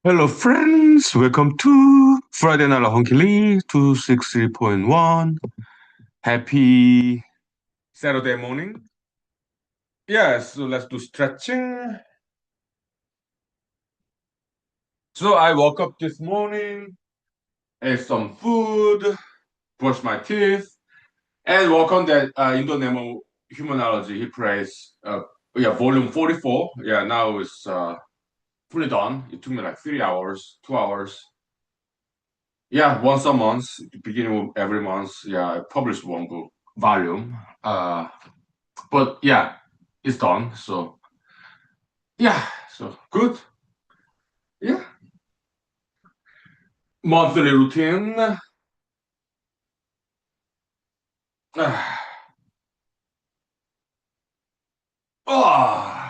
Hello, friends. Welcome to Friday Night Huhnkie 263.1. Happy Saturday morning. Yes, so let's do stretching. So I woke up this morning, ate some food, brushed my teeth, and work on that Indo-Nemo humanology. He prays, volume 44. Yeah, now it's fully done. It took me like 3 hours, 2 hours. Yeah, once a month, beginning of every month. Yeah, I publish one book volume. But yeah, it's done. So yeah, so good. Yeah, monthly routine. Oh.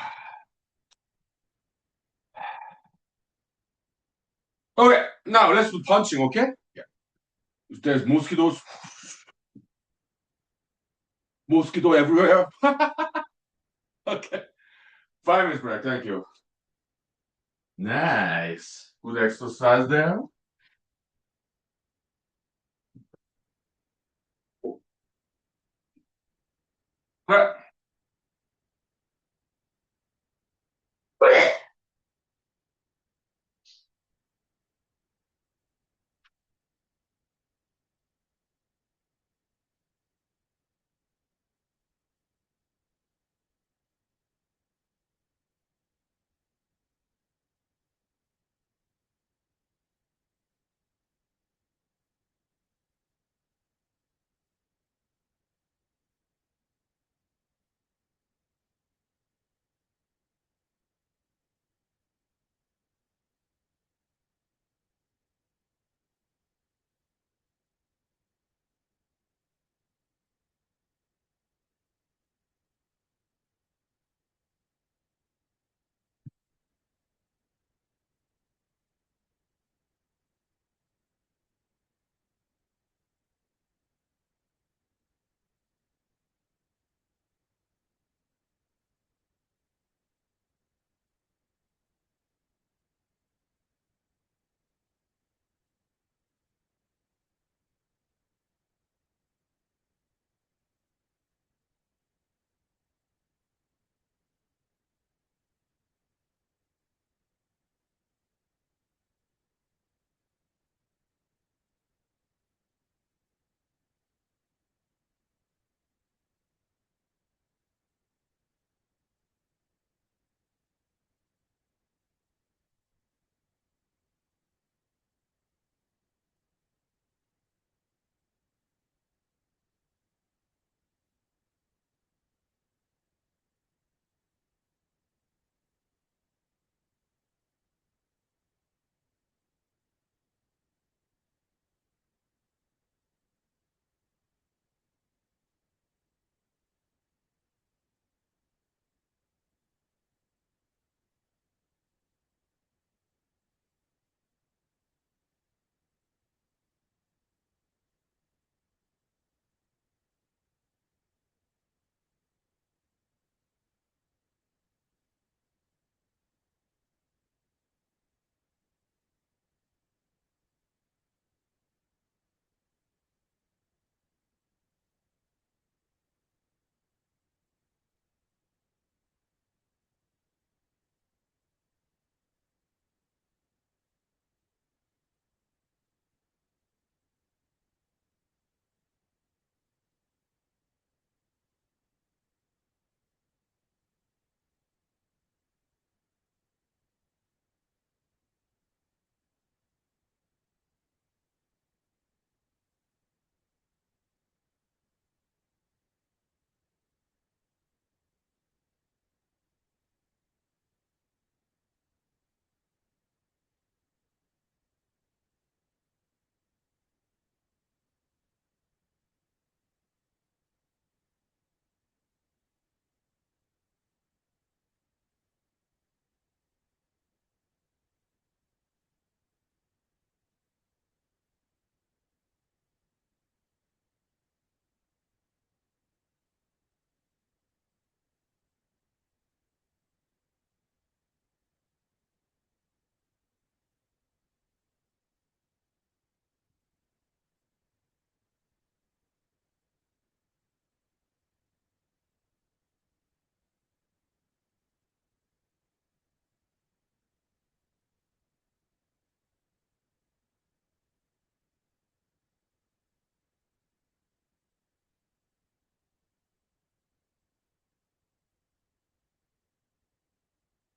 Okay, now let's do punching. Okay. Yeah. If there's mosquito everywhere. Okay. 5 minutes break. Thank you. Nice. Good exercise there. But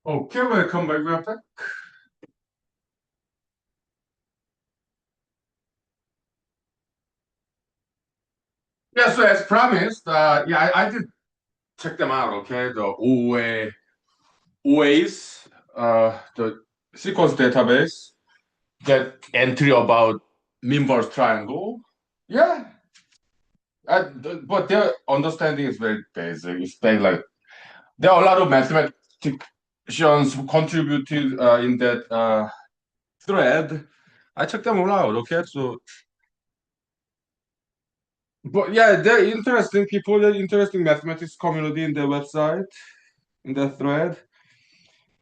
Okay, welcome back, Vipin. Yeah, so as promised, yeah, I did check them out, okay? The OAs, the sequence database, that entry about inverse triangle. Yeah, but their understanding is very basic. It's like there are a lot of mathematicians who contributed in that thread. I checked them all out, okay? So, but yeah, they're interesting people, they're interesting mathematics community in their website, in the thread.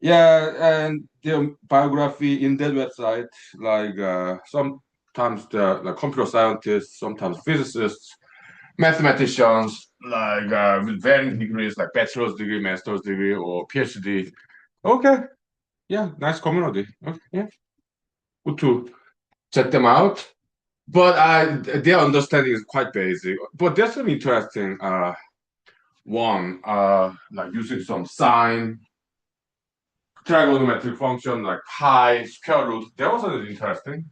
Yeah, and their biography in that website, like sometimes the like computer scientists, sometimes physicists, mathematicians, like with varying degrees, like bachelor's degree, master's degree, or PhD. Okay, yeah, nice community. Okay, yeah, good to check them out. But their understanding is quite basic. But there's some interesting one, like using some sine trigonometric function like pi, square root. That was interesting.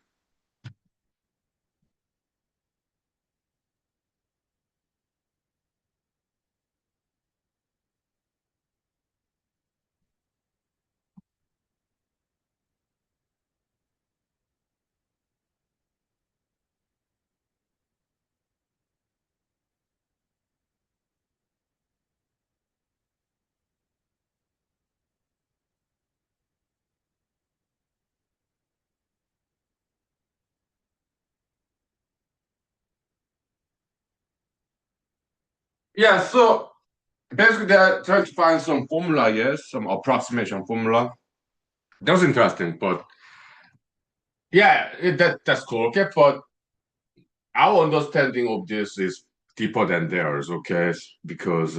Yeah, so basically they're trying to find some formula, yes, some approximation formula. That was interesting, but yeah, that's cool, okay? But our understanding of this is deeper than theirs, okay? Because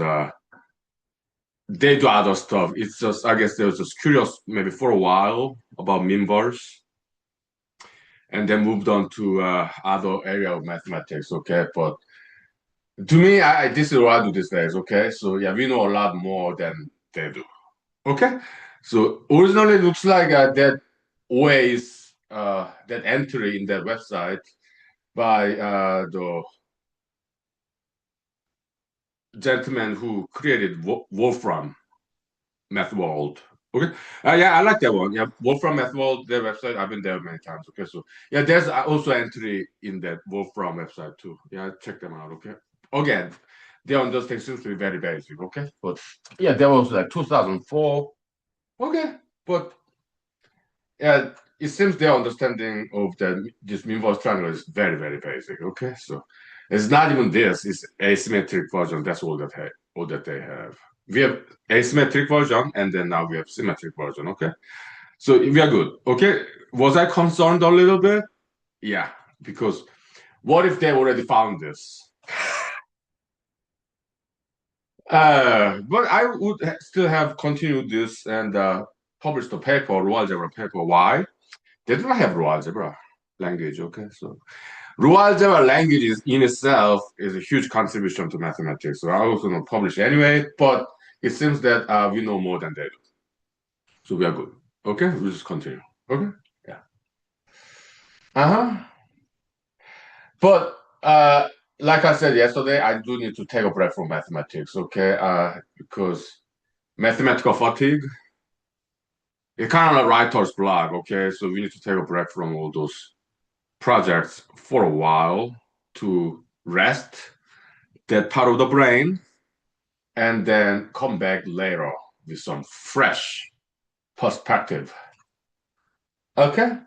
they do other stuff. It's just, I guess they was just curious maybe for a while about minverse and then moved on to other area of mathematics, okay? But to me, this is what I do these days, okay? So yeah, we know a lot more than they do, okay? So originally it looks like that always that entry in that website by the gentleman who created Wolfram Math World. Okay. Yeah, I like that one. Yeah, Wolfram Math World, their website. I've been there many times. Okay, so yeah, there's also entry in that Wolfram website too. Yeah, check them out. Okay. Again, they on those things seems to be very basic. Okay, but yeah, that was like 2004. Okay, but yeah, it seems their understanding of this inverse triangle is very, very basic. Okay, so it's not even this; it's asymmetric version. That's all that they have. We have asymmetric version, and then now we have symmetric version. Okay, so we are good. Okay, was I concerned a little bit? Yeah, because what if they already found this? But I would still have continued this and published the paper, raw algebra paper. Why? They do not have raw algebra language. Okay, so raw algebra language is, in itself is a huge contribution to mathematics. So I was going to publish anyway, but it seems that we know more than they do. So we are good. Okay, we'll just continue. Okay, yeah. Uh-huh. But like I said yesterday, I do need to take a break from mathematics. Okay, because mathematical fatigue. It's kind of like writer's block. Okay, so we need to take a break from all those projects for a while to rest that part of the brain and then come back later with some fresh perspective. Okay.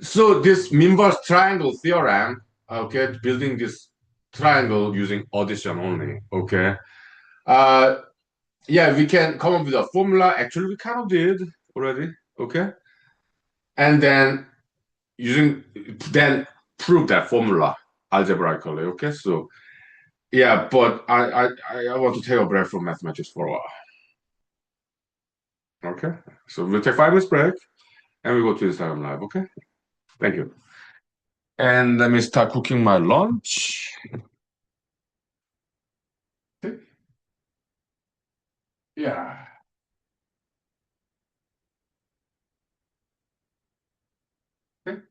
So this inverse triangle theorem, okay, building this triangle using addition only, okay. Uh, yeah, we can come up with a formula. Actually, we kind of did already, okay. And then using then prove that formula algebraically, okay. So yeah, but I want to take a break from mathematics for a while. Okay. So we'll take 5 minutes break and we go to Instagram Live. Okay. Thank you. And let me start cooking my lunch. Okay. Yeah. Okay.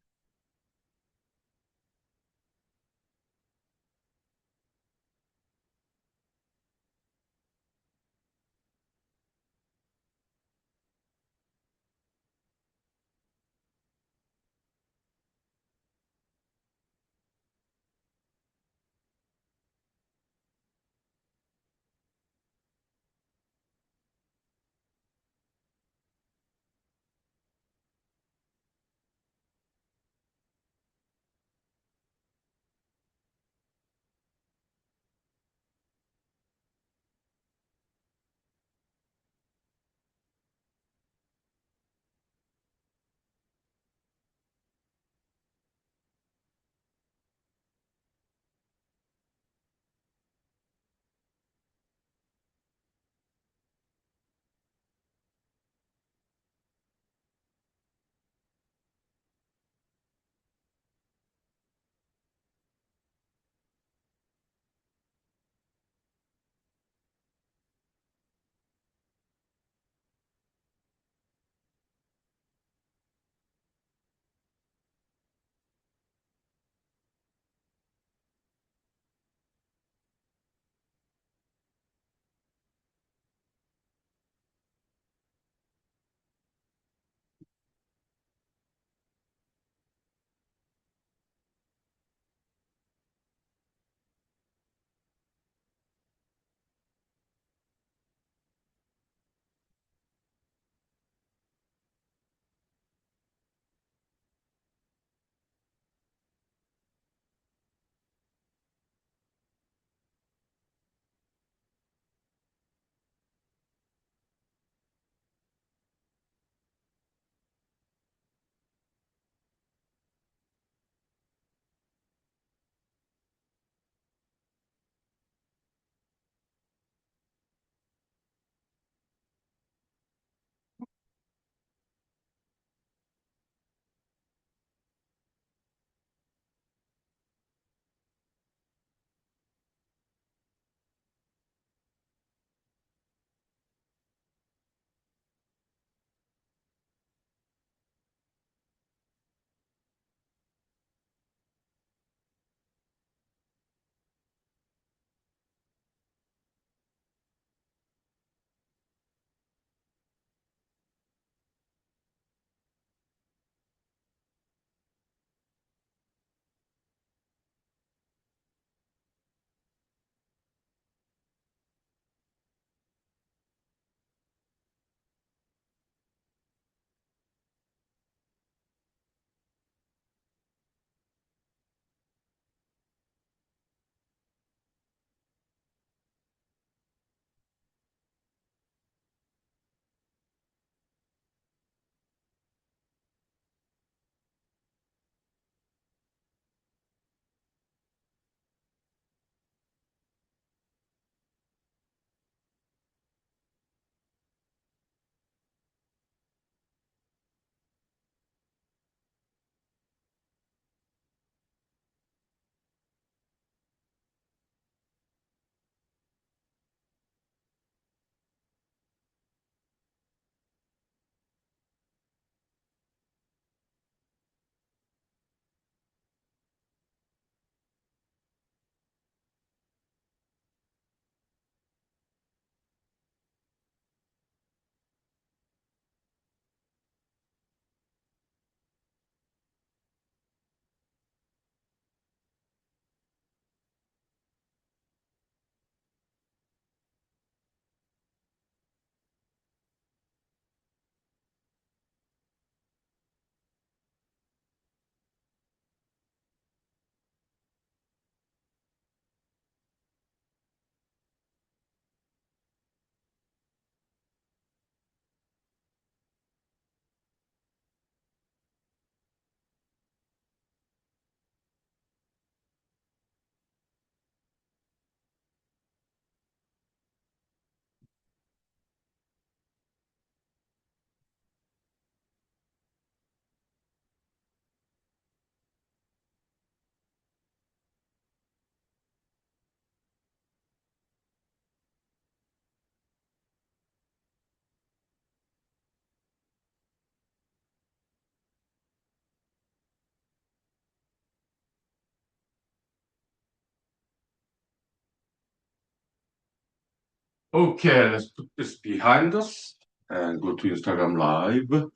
Okay, let's put this behind us and go to Instagram Live.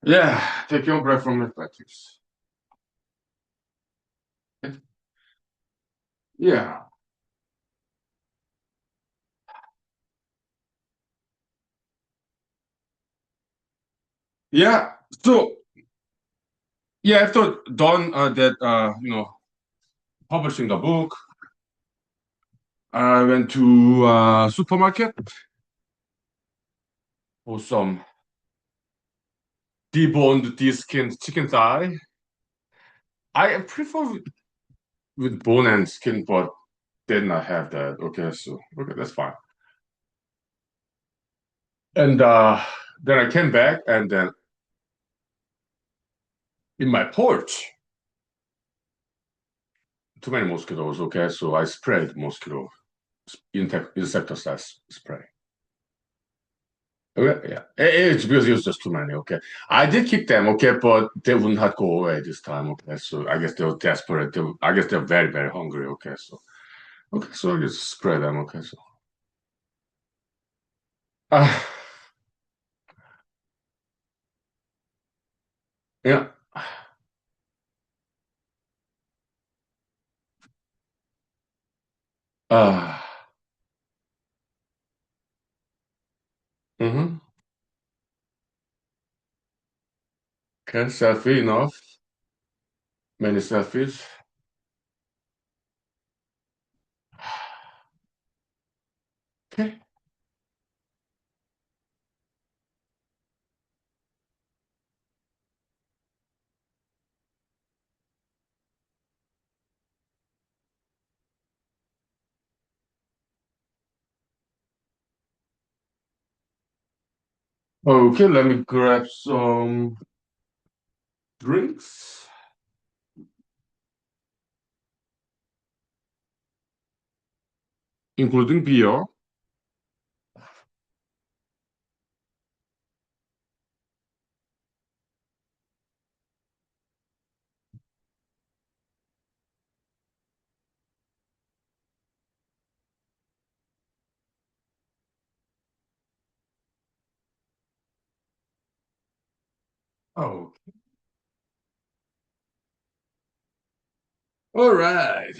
Yeah, take your breath from reflections. Yeah, yeah. So, yeah, after done that, publishing the book, I went to supermarket for some deboned, de-skinned chicken thigh. I prefer with bone and skin, but did not have that. Okay, so okay, that's fine. And then I came back, and then in my porch, too many mosquitoes. Okay, so I sprayed mosquito insecticide spray. Okay, yeah, it's because it was just too many. Okay, I did keep them. Okay, but they would not go away this time. Okay, so I guess they were desperate. I guess they're very, very hungry. Okay, so I just spray them. Okay, so uh, yeah, uh, mm-hmm. Okay, selfie enough. Many selfies. Okay. Okay, let me grab some drinks, including beer. Oh, all right.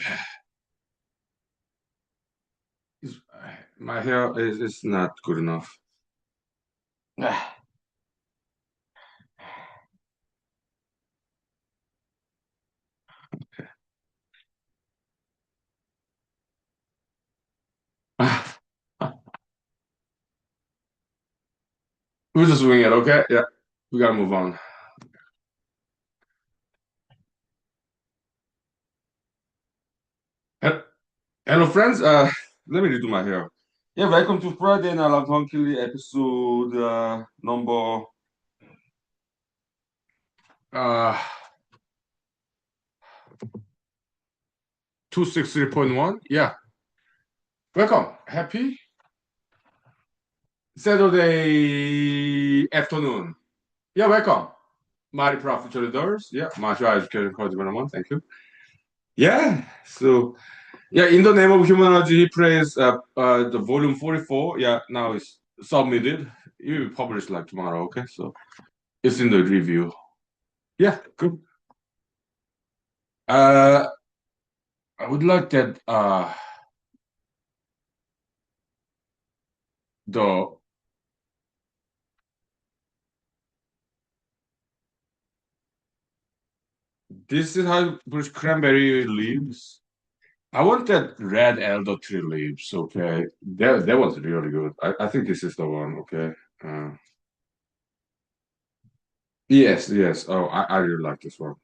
Is- My hair is not good enough. We'll just wing it, okay? Yeah, we gotta move on. He- Hello, friends. Let me redo my hair. Yeah, welcome to Friday Night Huhnkie episode number 263.1. Yeah, welcome. Happy Saturday afternoon. Yeah, welcome. Mari Profit Traders. Yeah, Martial Education Code Development. Thank you. Yeah, so yeah, in the name of humanology, he prays the volume 44. Yeah, now it's submitted. You will publish like tomorrow, okay? So it's in the review. Yeah, good. Uh, I would like that the this is how Bruce Cranberry leaves. I want that red elder tree leaves, okay? That was really good. I think this is the one, okay? Uh, yes, yes. Oh, I really like this one.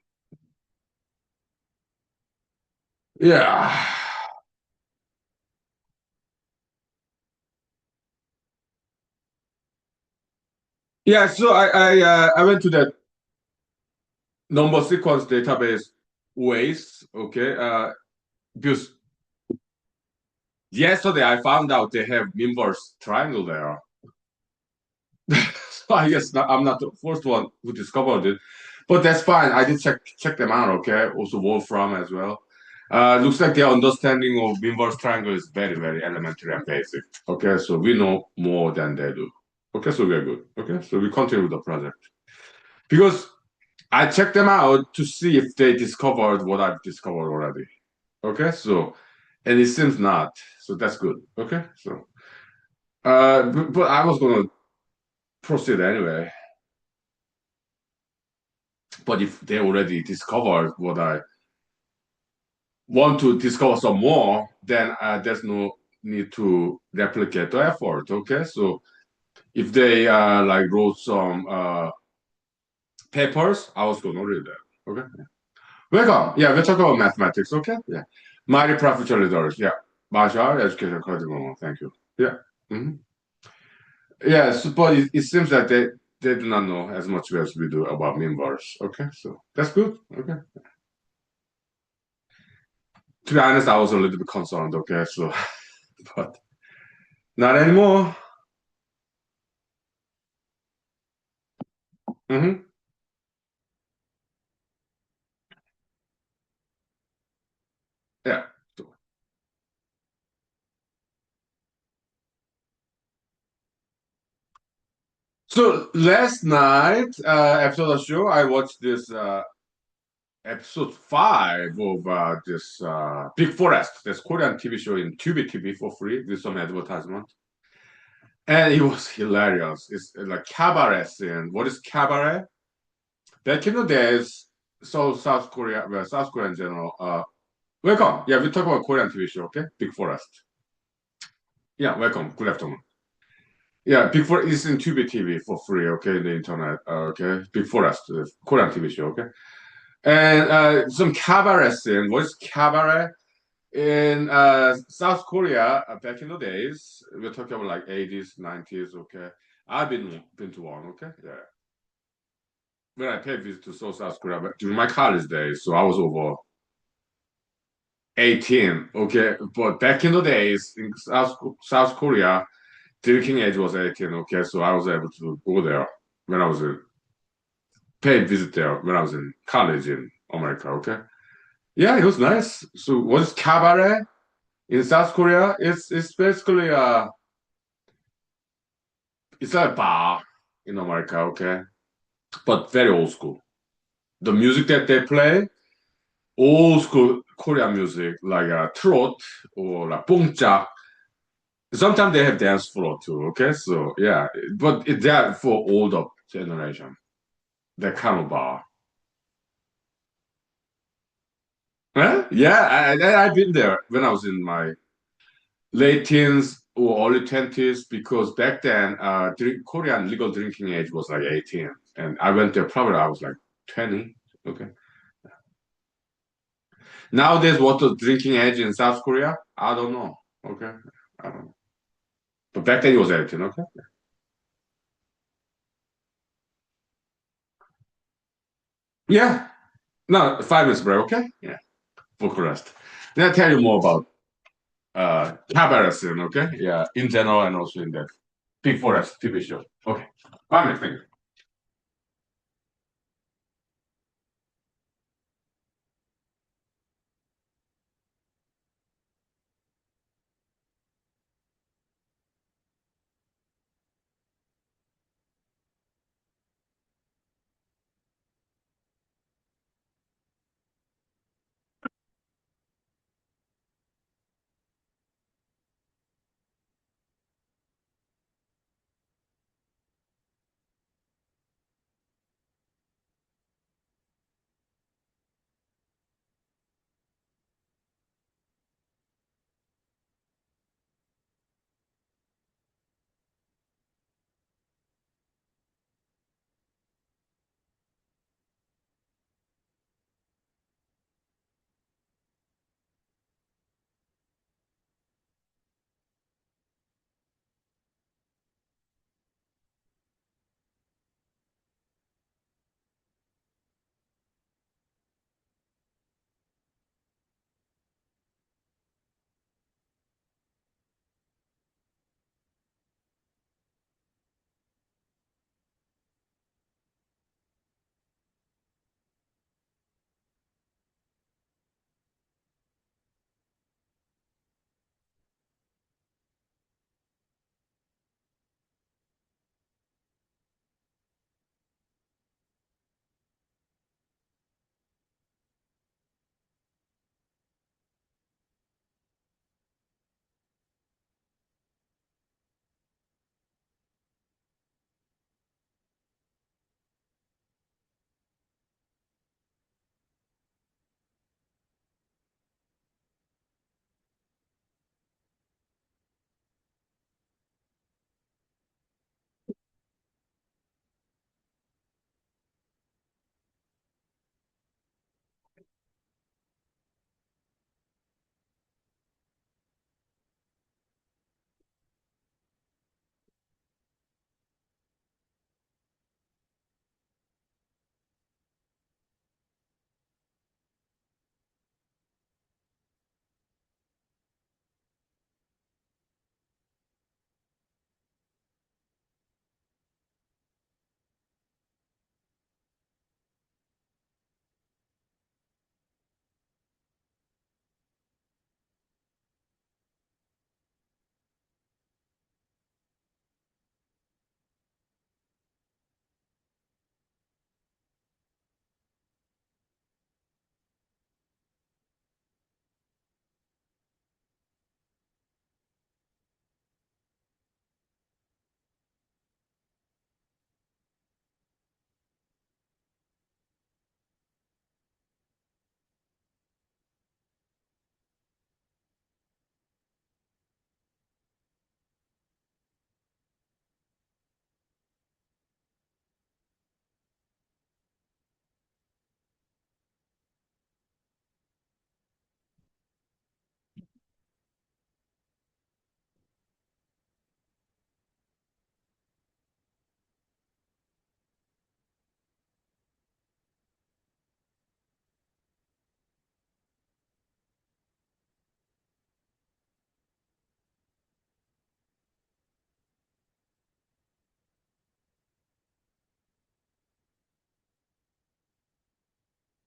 Yeah. Yeah, so I went to that number sequence database ways, okay? Because yesterday I found out they have inverse triangle there. So I guess I'm not the first one who discovered it, but that's fine. I did check them out, okay? Also Wolfram as well. Looks like their understanding of inverse triangle is very, very elementary and basic. Okay, so we know more than they do. Okay, so we're good. Okay, so we continue with the project. Because I checked them out to see if they discovered what I've discovered already. Okay, so, and it seems not. So that's good. Okay, so, but I was gonna proceed anyway. But if they already discovered what I want to discover some more, then there's no need to replicate the effort. Okay, so if they like wrote some papers, I was gonna read them. Okay, welcome. Yeah, we're talking about mathematics. Okay, yeah, mighty professor leaders. Yeah, Bashar education curriculum. Thank you. Yeah. Mhm. Yes, but it seems that they do not know as much as we do about members. Okay, so that's good. Okay. To be honest, I was a little bit concerned. Okay, so but not anymore. Hmm. Yeah. So last night, after the show, I watched this episode 5 of this Big Forest, this Korean TV show in Tubi TV for free with some advertisement. And it was hilarious. It's like cabaret scene. What is cabaret? Back in the days, so South Korea, well, South Korea in general, welcome. Yeah, we talk about Korean TV show, okay? Big Forest. Yeah, welcome. Good afternoon. Yeah, Big Forest is in Tubi TV for free, okay, in the internet, okay? Big Forest, Korean TV show, okay? And some cabaret scene. What's cabaret? In South Korea, back in the days, we're talking about like 80s, 90s, okay? I've been to one, okay? Yeah. When I paid visit to South Korea during my college days, so I was over 18, okay? But back in the days in South Korea, drinking age was 18, okay? So I was able to go there when I was a paid visit there when I was in college in America, okay? Yeah, it was nice. So what's cabaret in South Korea? It's basically it's like a bar in America, okay? But very old school. The music that they play, old school Korean music, like trot or like bongchak. Sometimes they have dance floor too, okay? So yeah, but it's that for older generation, that kind of bar. Huh? Yeah, I've been there when I was in my late teens or early 20s because back then, Korean legal drinking age was like 18. And I went there probably I was like 20. Okay. Nowadays, what the drinking age in South Korea? I don't know. Okay. I don't know. But back then it was 18. Okay. Yeah. No, 5 minutes break. Okay. Yeah. Book rest. Then I tell you more about cabaret scene. Okay. Yeah. In general and also in that Big Forest TV show. Okay. 5 minutes. Thank you.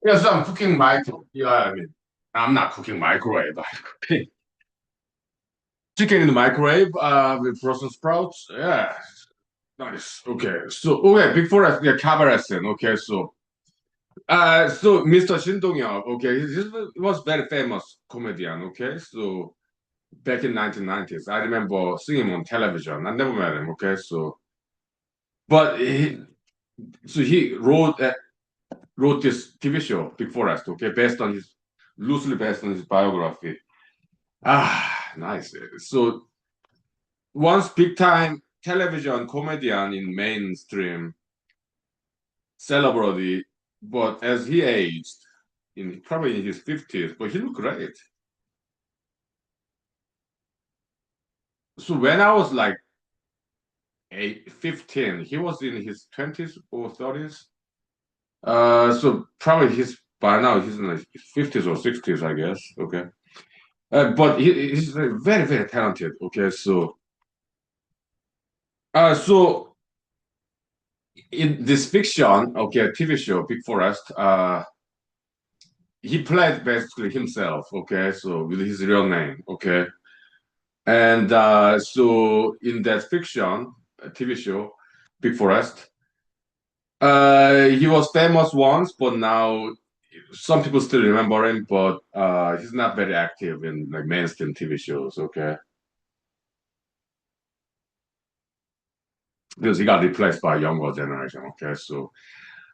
Yes, I'm cooking micro. Yeah, I mean, I'm not cooking microwave. I'm cooking chicken in the microwave with Brussels sprouts. Yeah, nice. Okay, so okay, before I yeah, cabaret scene. Okay, so Mr. Shin Dong-yeop. Okay, he was very famous comedian. Okay, so back in 1990s, I remember seeing him on television. I never met him. Okay, but he wrote this TV show, Big Forest. Okay, loosely based on his biography. Ah, nice. So once big time television comedian in mainstream celebrity, but as he aged, in probably in his 50s, but he looked great. So when I was like 15, he was in his 20s or 30s. So probably by now he's in his 50s or 60s, I guess. Okay. But he's very, very talented. Okay. So in this fiction, okay, TV show, Big Forest, he played basically himself, okay, so with his real name, okay. And so in that fiction, TV show, Big Forest, he was famous once, but now some people still remember him, but he's not very active in like mainstream TV shows, okay, because he got replaced by a younger generation, okay. So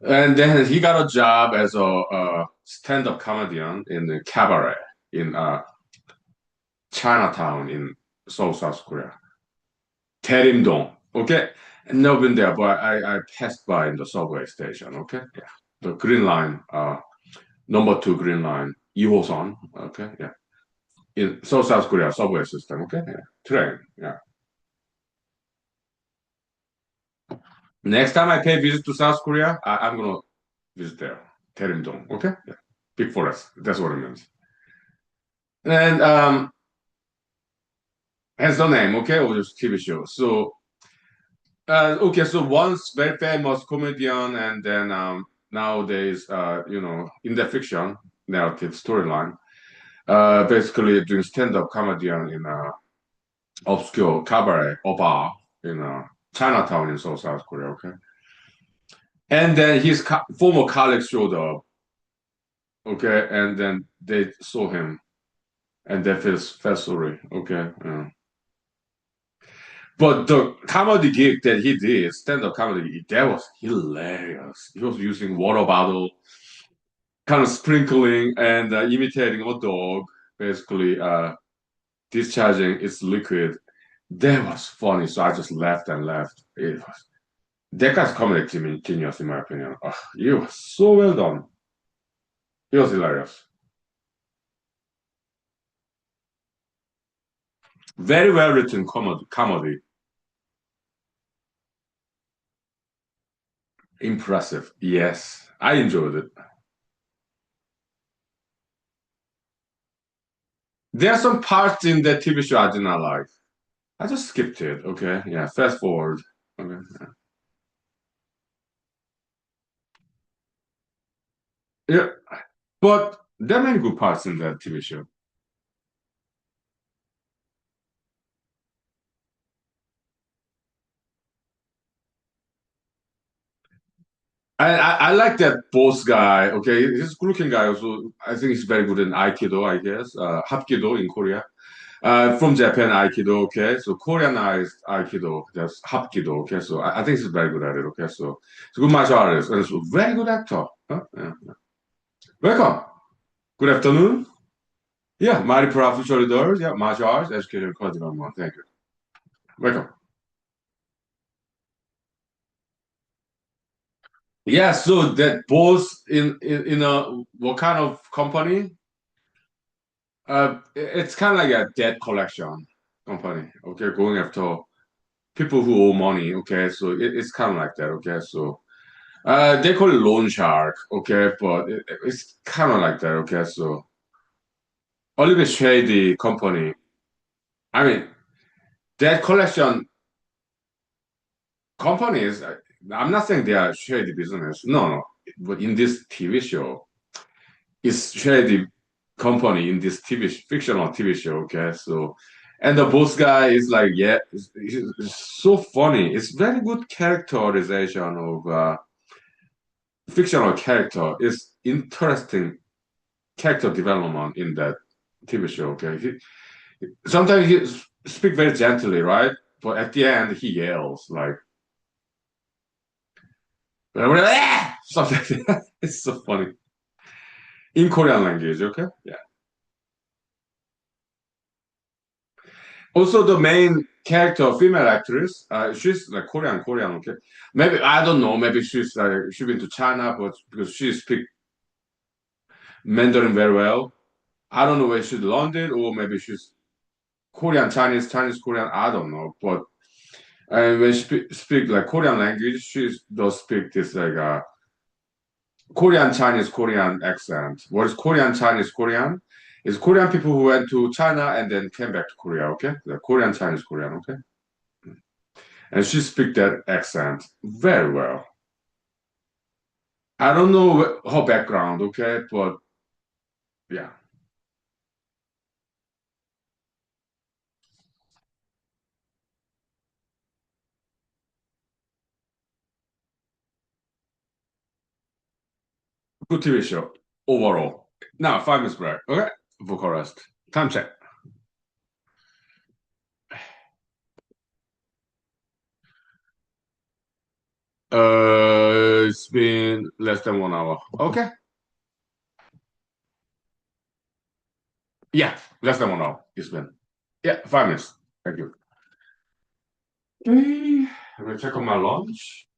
and then he got a job as a stand-up comedian in the cabaret in Chinatown in Seoul, South Korea. Daerimdong. Okay. Never been there, but I passed by in the subway station. Okay. Yeah. The green line, number two green line, 2호선. Okay. Yeah. In Seoul, South Korea subway system. Okay. Yeah. Train. Yeah. Next time I pay visit to South Korea, I'm gonna visit there. Daerimdong. Okay. Yeah. Big forest. That's what it means. And hence the name. Okay. Of this TV show. So okay, so once very famous comedian, and then nowadays, in the fiction narrative storyline, basically doing stand-up comedian in a obscure cabaret or bar in Chinatown in Seoul, South Korea. Okay, and then his former colleagues showed up. Okay, and then they saw him, and they felt sorry. Okay, yeah. But the comedy gig that he did, stand-up comedy, that was hilarious. He was using water bottle, kind of sprinkling and imitating a dog, basically discharging its liquid. That was funny. So I just laughed and laughed. It was that guy's comedy genius, in my opinion. Oh, it was so well done. It was hilarious. Very well written comedy. Impressive. Yes, I enjoyed it. There are some parts in that TV show I did not like. I just skipped it. Okay, yeah, fast forward. Okay, yeah, but there are many good parts in that TV show. I like that boss guy. Okay, he's a good-looking guy. Also, I think he's very good in Aikido. I guess Hapkido in Korea. From Japan Aikido. Okay, so Koreanized Aikido. That's Hapkido. Okay, so I think he's very good at it. Okay, so he's a good martial artist and also very good actor. Huh? Yeah. Welcome. Good afternoon. Yeah, Mighty Professional Leaders. Yeah, martial arts educator. Thank you. Welcome. Yeah, so that boss in a what kind of company? It's kind of like a debt collection company. Okay, going after people who owe money. Okay, so it's kind of like that. Okay, so they call it loan shark. Okay, but it's kind of like that. Okay, so a little bit shady company. I mean, debt collection companies. I'm not saying they are shady business. No, no. But in this TV show, is charity company in this fictional TV show. Okay, so and the boss guy is like, yeah, it's so funny. It's very good characterization of fictional character. It's interesting character development in that TV show. Okay, sometimes he speak very gently, right? But at the end, he yells like something like that. It's so funny in Korean language. Okay, yeah. Also, the main character, female actress, she's like Korean. Okay, maybe I don't know. Maybe she's been to China, but because she speak Mandarin very well. I don't know where she's London or maybe she's Korean, Chinese, Korean. I don't know. But when she speak like Korean language, she does speak this like Korean, Chinese, Korean accent. What is Korean, Chinese, Korean? Is Korean people who went to China and then came back to Korea. Okay, the Korean, Chinese, Korean. Okay. And she speak that accent very well. I don't know her background, okay, but yeah, good TV show overall. Now, 5 minutes break, okay? Vocalist. Time check. It's been less than 1 hour. Okay. Yeah, less than 1 hour. It's been. Yeah, 5 minutes. Thank you. Okay, I'm gonna check on my lunch.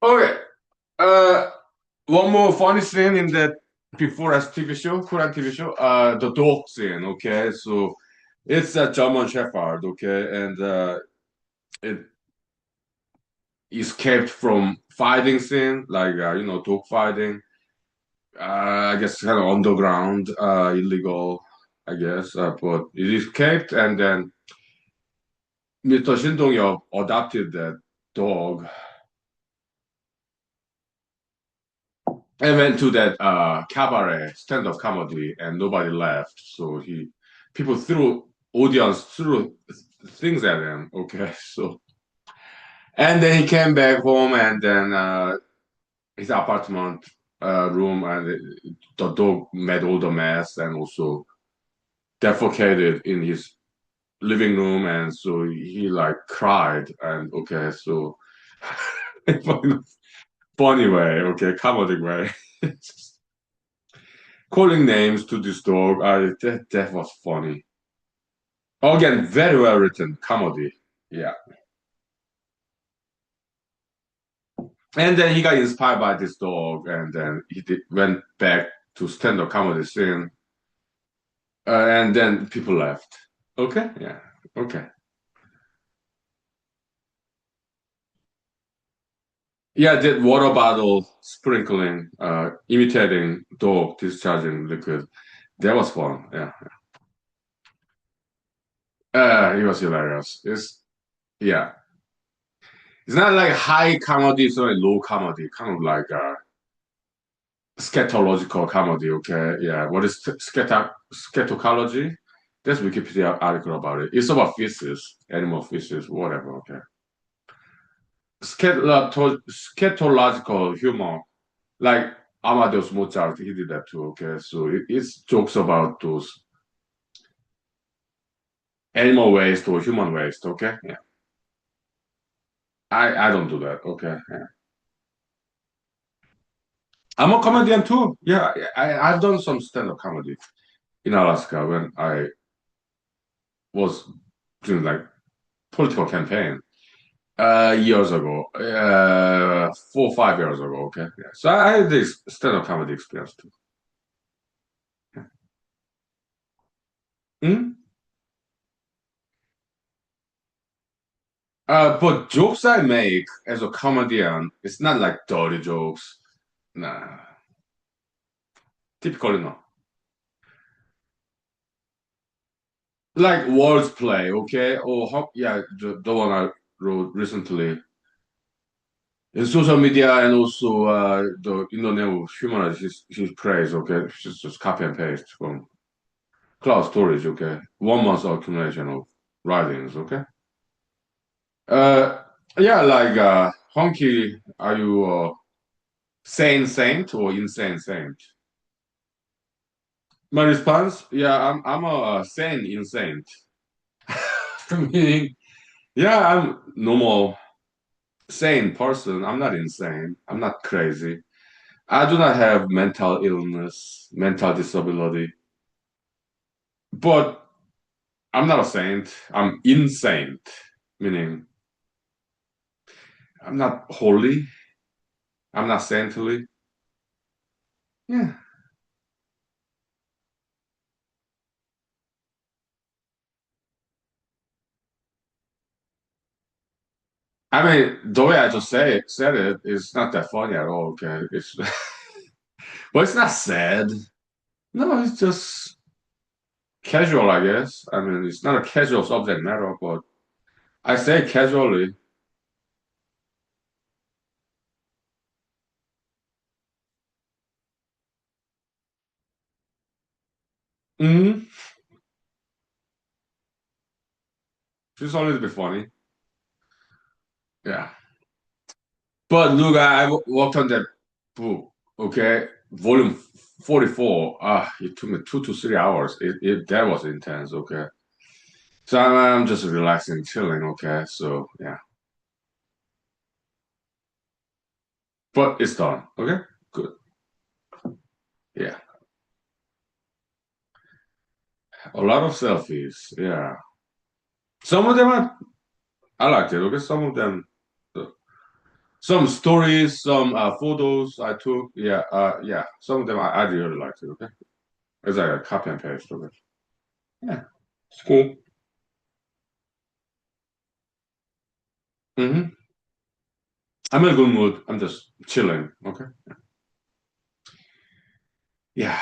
Okay. Uh, one more funny scene in that before as TV show, Korean TV show, the dog scene, okay? So it's a German Shepherd, okay? And it escaped from fighting scene, like, dog fighting. I guess kind of underground, illegal, I guess. But it escaped and then Mr. Shin Dong-yeop adopted that dog and went to that cabaret stand-up comedy and nobody left. So people threw audience threw things at him. Okay, so and then he came back home and then his apartment. room, and the dog made all the mess and also defecated in his living room, and so he like cried. And okay, so funny way, okay, comedic way. Calling names to this dog, that was funny. Again, very well written comedy. Yeah. And then he got inspired by this dog, and then went back to stand-up comedy scene, and then people left. Okay, yeah, okay, yeah. That water bottle sprinkling, imitating dog discharging liquid. That was fun. Yeah, it was hilarious. Yeah, it's not like high comedy, it's not like low comedy, kind of like scatological comedy. Okay, yeah. What is scatology? There's Wikipedia article about it. It's about feces, animal feces, whatever. Okay. Scatological humor, like Amadeus Mozart, he did that too. Okay, so it's jokes about those animal waste or human waste. Okay, yeah. I don't do that. Okay, yeah. I'm a comedian too. Yeah, I've done some stand-up comedy in Alaska when I was doing like political campaign. Years ago, 4 or 5 years ago. Okay, yeah. So I had this stand-up comedy experience too. Hmm? But jokes I make as a comedian, it's not like dirty jokes. Nah, typically not. Like words play, okay? Or yeah, the one I wrote recently in social media, and also the name humorist, his praise, okay? Just copy and paste from cloud storage, okay? 1 month accumulation of writings, okay? Uh, yeah, like Huhnkie, are you sane saint or insane saint? My response, yeah, I'm a sane insane. Meaning, yeah, I'm normal sane person. I'm not insane. I'm not crazy. I do not have mental illness, mental disability, but I'm not a saint. I'm insane, meaning I'm not holy. I'm not saintly. Yeah. I mean, the way I just said it is not that funny at all. Okay, it's but it's not sad. No, it's just casual, I guess. I mean, it's not a casual subject matter, but I say casually. Mm, it's only to be funny. Yeah. But look, I worked on that book. Okay, volume 44. It took me 2 to 3 hours. That was intense. Okay, so I'm just relaxing, chilling. Okay, so yeah, but it's done. Okay, good. Yeah, a lot of selfies. Yeah, some of them I liked it. Okay, some of them, uh, some stories, some photos I took. Yeah, yeah, some of them I really liked it. Okay, it's like a copy and paste. Okay, yeah, it's cool. Hmm. I'm in a good mood. I'm just chilling. Okay. Yeah.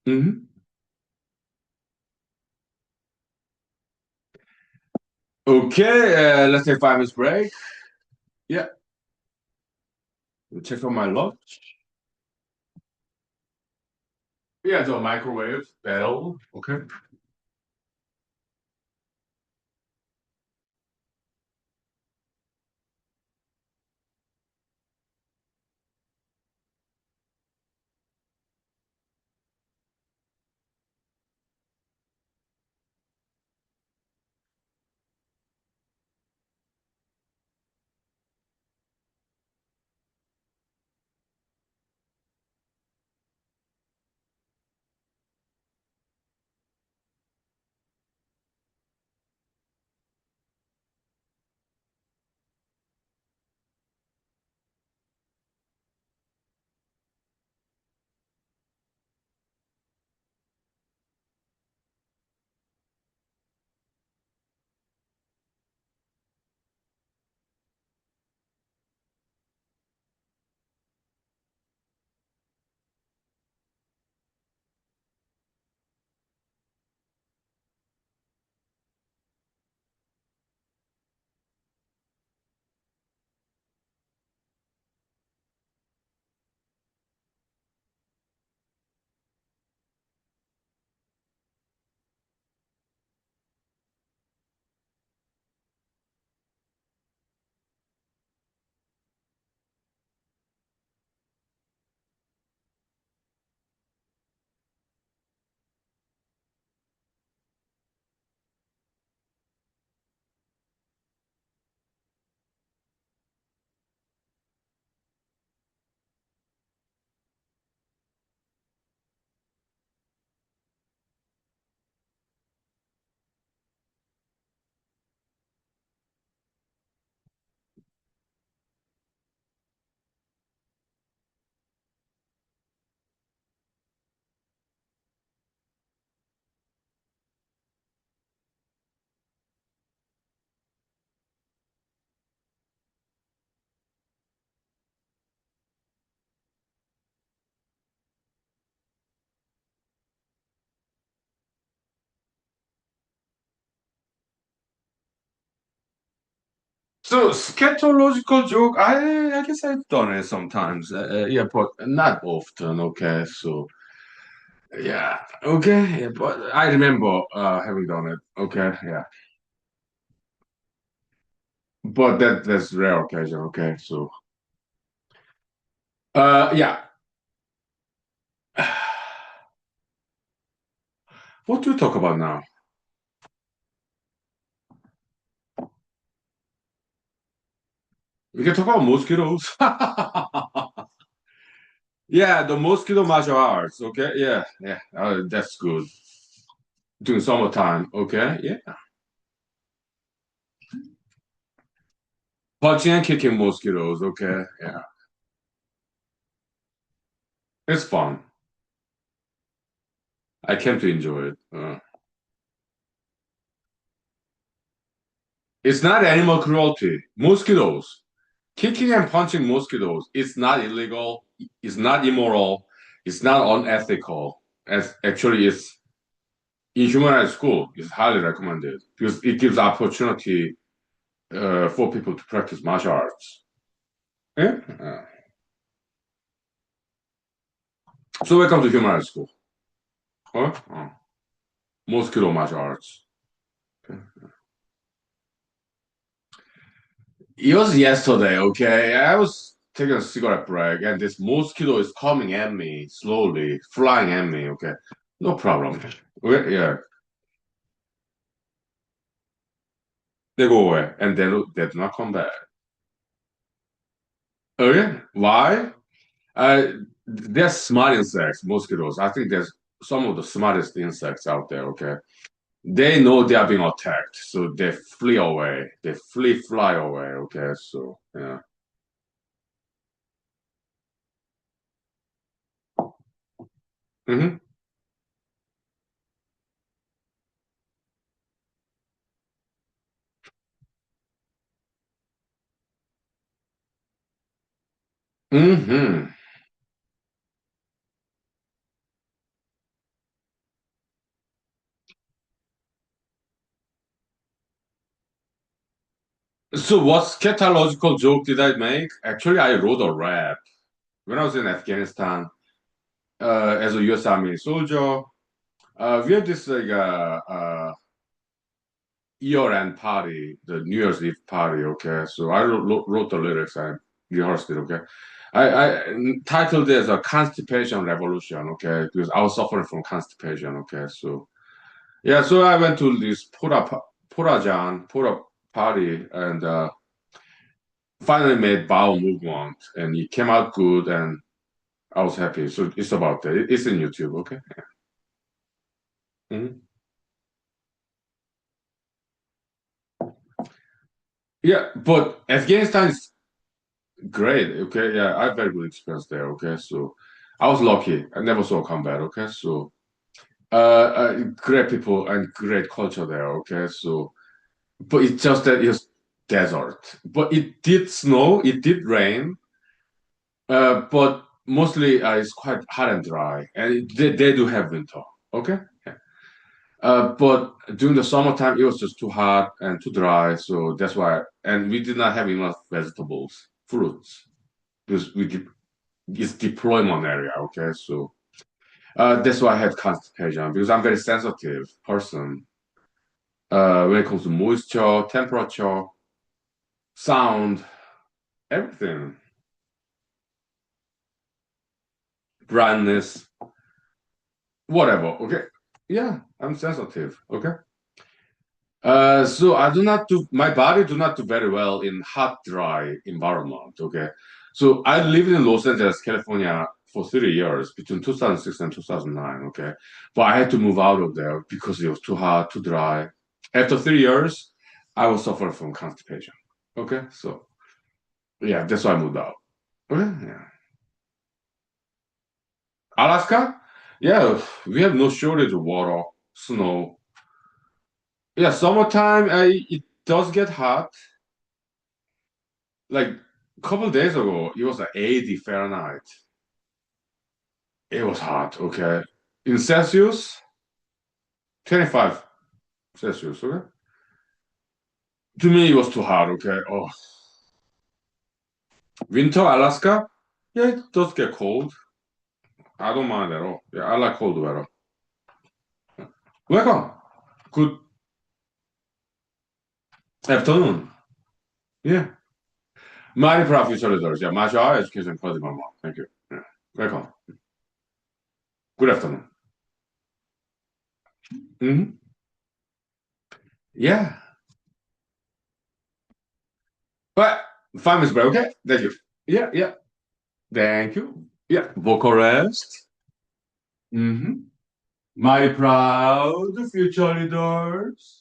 Hmm. Okay. Let's take 5 minutes break. Yeah. Check on my lunch. Yeah, the microwave bell. Okay. So scatological joke, I guess I've done it sometimes. Yeah, but not often. Okay, so yeah, okay, yeah, but I remember having done it. Okay, yeah, but that's rare occasion. Okay, so yeah. What do we talk about now? We can talk about mosquitoes. Yeah, the mosquito martial arts. Okay, yeah, yeah, that's good. During summertime. Okay, yeah, punching and kicking mosquitoes. Okay, yeah, it's fun. I came to enjoy it. It's not animal cruelty. Mosquitoes. Kicking and punching mosquitoes. It's not illegal. It's not immoral. It's not unethical. As actually, it's in human rights school. It's highly recommended because it gives opportunity for people to practice martial arts. Yeah. So welcome to human rights school. Huh? Mosquito martial arts. Okay. It was yesterday, okay? I was taking a cigarette break and this mosquito is coming at me slowly, flying at me, okay? No problem. Okay, yeah, they go away and they do not come back. Okay, why? Uh, they're smart insects, mosquitoes. I think there's some of the smartest insects out there, okay? They know they are being attacked, so they flee away. They fly away, okay? So, yeah. Mm-hmm. Mm-hmm. So what scatological joke did I make? Actually, I wrote a rap when I was in Afghanistan as a U.S. Army soldier. We had this like year-end party, the New Year's Eve party. Okay, so I wrote the lyrics and rehearsed it. Okay, I titled it as a constipation revolution. Okay, because I was suffering from constipation. Okay, so yeah, so I went to this Pura party and finally made bowel movement, and it came out good, and I was happy. So it's about that. It's in YouTube. Okay. Mhm. Yeah, but Afghanistan is great. Okay, yeah, I had very good experience there. Okay, so I was lucky. I never saw combat. Okay, so great people and great culture there. Okay, so but it's just that it's desert. But it did snow. It did rain. But mostly it's quite hot and dry, and they do have winter. Okay. Yeah. But during the summertime, it was just too hot and too dry, so that's why. And we did not have enough vegetables, fruits, because it's deployment area. Okay, so that's why I had constipation because I'm very sensitive person when it comes to moisture, temperature, sound, everything, brightness, whatever. Okay, yeah, I'm sensitive. Okay. So I do not do my body do not do very well in hot, dry environment. Okay, so I lived in Los Angeles, California for 30 years between 2006 and 2009. Okay, but I had to move out of there because it was too hot, too dry. After 3 years, I was suffering from constipation. Okay, so yeah, that's why I moved out. Okay, yeah. Alaska, yeah, we have no shortage of water, snow. Yeah, summertime, it does get hot. Like a couple of days ago, it was like 80 Fahrenheit. It was hot, okay. In Celsius, 25 Celsius, okay? To me, it was too hard. Okay. Oh, winter Alaska. Yeah, it does get cold. I don't mind at all. Yeah, I like cold weather. Welcome. Good afternoon. Yeah. 많이 프라피셔리더스. Yeah, 마샤 education cause my mom. Thank you. Yeah. Welcome. Good afternoon. Hmm. Yeah. But 5 minutes break. Okay. Thank you. Yeah. Yeah. Thank you. Yeah. Vocal rest. Mm-hmm. My proud future leaders.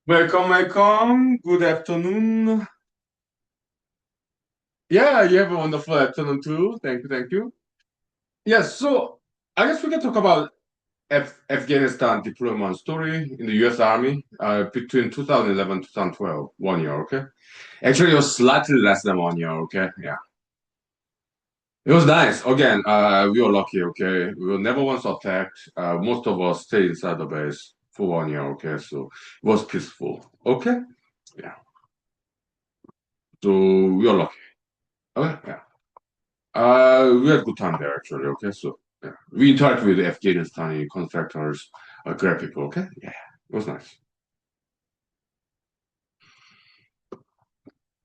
Welcome, welcome. Good afternoon. Yeah, you have a wonderful afternoon too. Thank you, thank you. Yes, so I guess we can talk about Afghanistan deployment story in the U.S. Army between 2011 2012, 1 year, okay? Actually, it was slightly less than 1 year, okay? Yeah. It was nice. Again, we were lucky, okay? We were never once attacked. Most of us stayed inside the base for 1 year, okay? So it was peaceful, okay? Yeah. So we were lucky. Okay? Yeah. We had good time there actually. Okay, so yeah. We interacted with the Afghanistani contractors, great people. Okay, yeah, it was nice.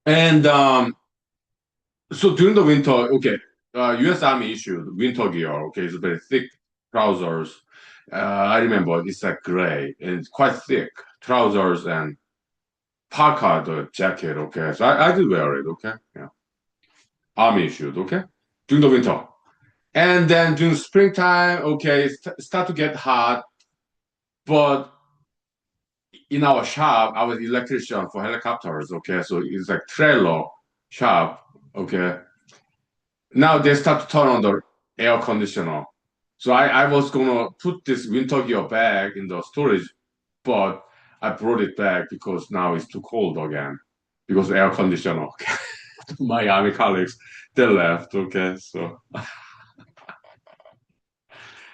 And so during the winter, okay, U.S. Army issued winter gear. Okay, it's very thick trousers. I remember it's like gray and it's quite thick trousers and parka the jacket. Okay, so I did wear it. Okay, yeah, Army issued. Okay, during the winter. And then during springtime, okay, start to get hot, but in our shop, I was electrician for helicopters. Okay, so it's like trailer shop. Okay, now they start to turn on the air conditioner. So I was gonna put this winter gear back in the storage, but I brought it back because now it's too cold again because air conditioner. Okay. My army colleagues they left. Okay, so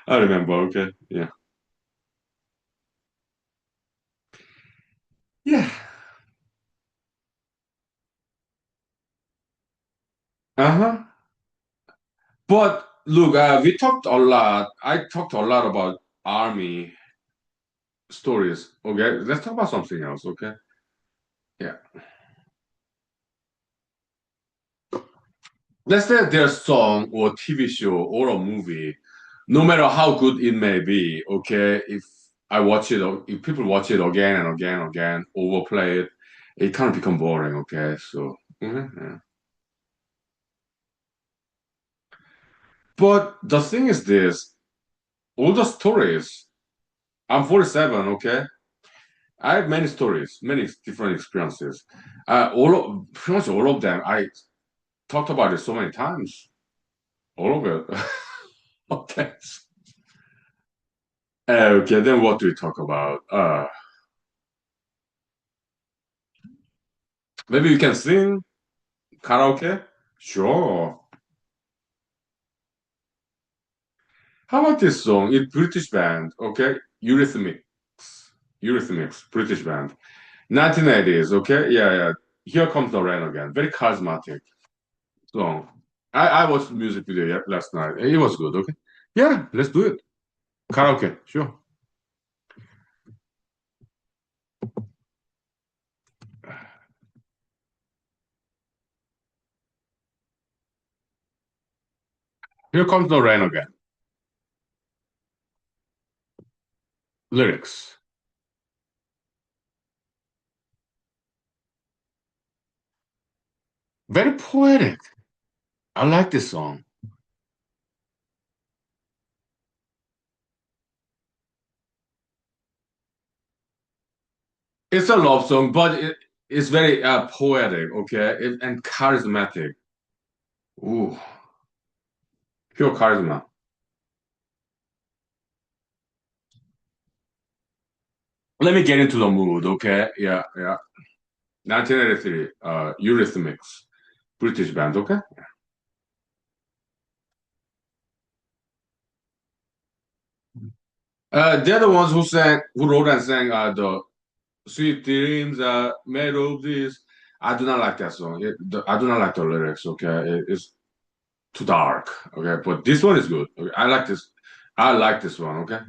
I remember. Okay, yeah, yeah, uh huh. But look, we talked a lot. I talked a lot about army stories. Okay, let's talk about something else. Okay, yeah. Let's say there's a song or TV show or a movie, no matter how good it may be. Okay, if I watch it, or if people watch it again and again and again, overplay it, it kind of become boring. Okay, so yeah. But the thing is this: all the stories. I'm 47, okay? I have many stories, many different experiences. Pretty much all of them, I talked about it so many times. All of it. Okay. Okay, then what do we talk about? Maybe you can sing karaoke? Sure. How about this song? It's British band, okay? Eurythmics. Eurythmics, British band. 1980s, okay? Yeah, yeah. Here Comes the Rain Again. Very charismatic song. I watched the music video last night. It was good, okay? Yeah, let's do it. Karaoke, sure. Here Comes the Rain Again. Lyrics. Very poetic. I like this song. It's a love song, but it's very poetic, okay? And charismatic. Ooh, pure charisma. Let me get into the mood, okay? Yeah, yeah. 1983, Eurythmics, British band, okay? They're the ones who wrote and sang the Sweet Dreams are made of this. I do not like that song. I do not like the lyrics, okay? It's too dark, okay? But this one is good. Okay? I like this. I like this one, okay?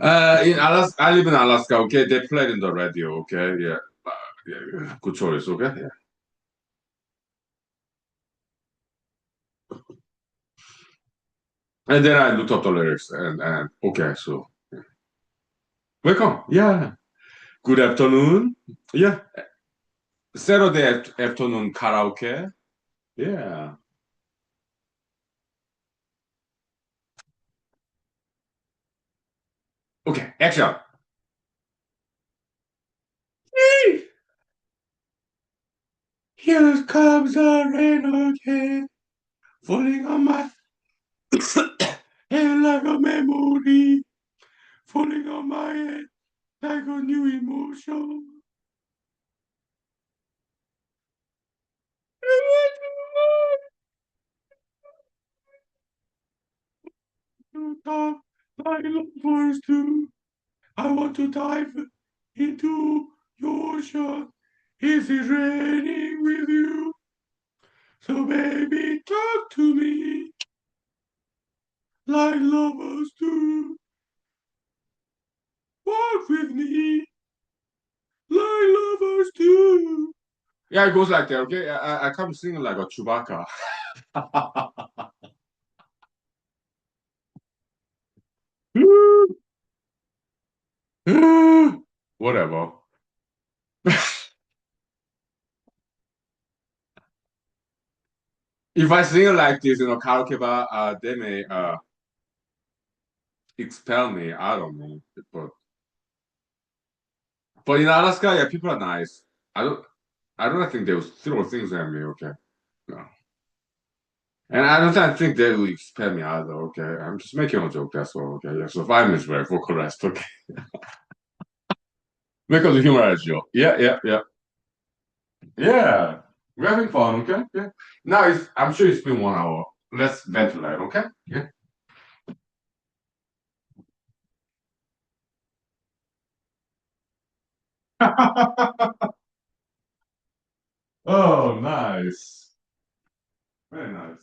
In Alaska, I live in Alaska, okay? They played in the radio, okay? Yeah. Yeah, good choice, okay? Yeah. And then I looked up the lyrics and okay, so welcome. Yeah. Good afternoon. Yeah. Saturday afternoon karaoke. Yeah. Okay, action. Here comes the rain again, falling on my head like a memory, falling on my head like a new emotion. To talk like lovers do. I want to dive into your ocean. Is it raining with you? So baby, talk to me like lovers do. Walk with me like lovers do. Yeah, it goes like that, okay? I come singing like a Chewbacca. Whatever. If I sing like this in a karaoke bar, they may expel me. I don't know. But in Alaska, yeah, people are nice. I don't I don't think they will throw things at me, okay? No. And I don't think they will expel me either, okay? I'm just making a joke, that's all, okay? Yeah, so 5 minutes break for rest, okay? Because the humor is joke. Yeah, yeah, yeah. Yeah. We're having fun, okay? Yeah. Now I'm sure it's been 1 hour. Let's ventilate, okay? Yeah. Oh, nice. Very nice.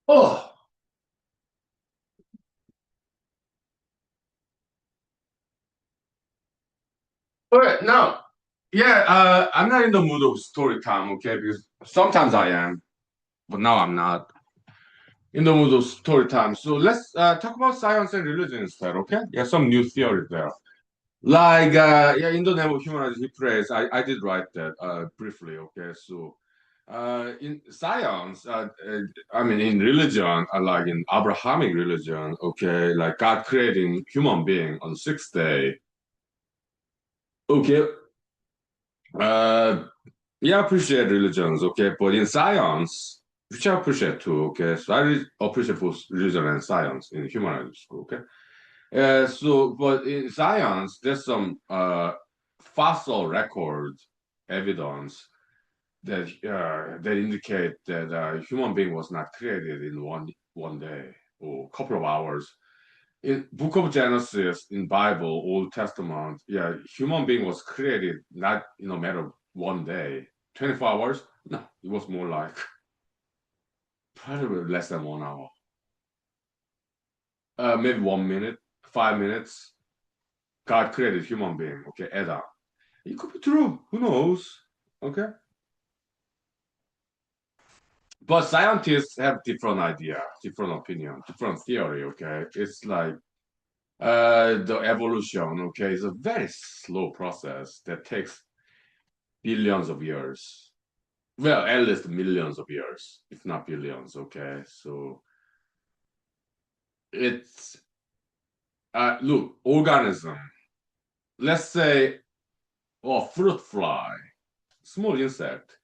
Oh, okay, now, yeah, I'm not in the mood of story time, okay? Because sometimes I am, but now I'm not in the mood of story time. So let's talk about science and religion instead, okay? Yeah, some new theories there. Like, yeah, in the name of humanity, he prays. I did write that briefly, okay? So, in science, I mean, in religion, like in Abrahamic religion, okay, like God creating human being on sixth day, okay, uh, yeah, I appreciate religions, okay, but in science, which I appreciate too, okay, so appreciate both religion and science in humanities school, okay. But in science, there's some fossil record evidence that indicate that human being was not created in one day or couple of hours. In Book of Genesis, in Bible, Old Testament, yeah, human being was created not in a matter of one day, 24 hours. No, it was more like probably less than 1 hour. Maybe 1 minute, 5 minutes. God created human being. Okay, Adam. It could be true. Who knows? Okay. But scientists have different idea, different opinion, different theory. Okay. It's like the evolution. Okay, is a very slow process that takes billions of years. Well, at least millions of years, if not billions. Okay. So it's look, organism. Let's say a fruit fly, small insect.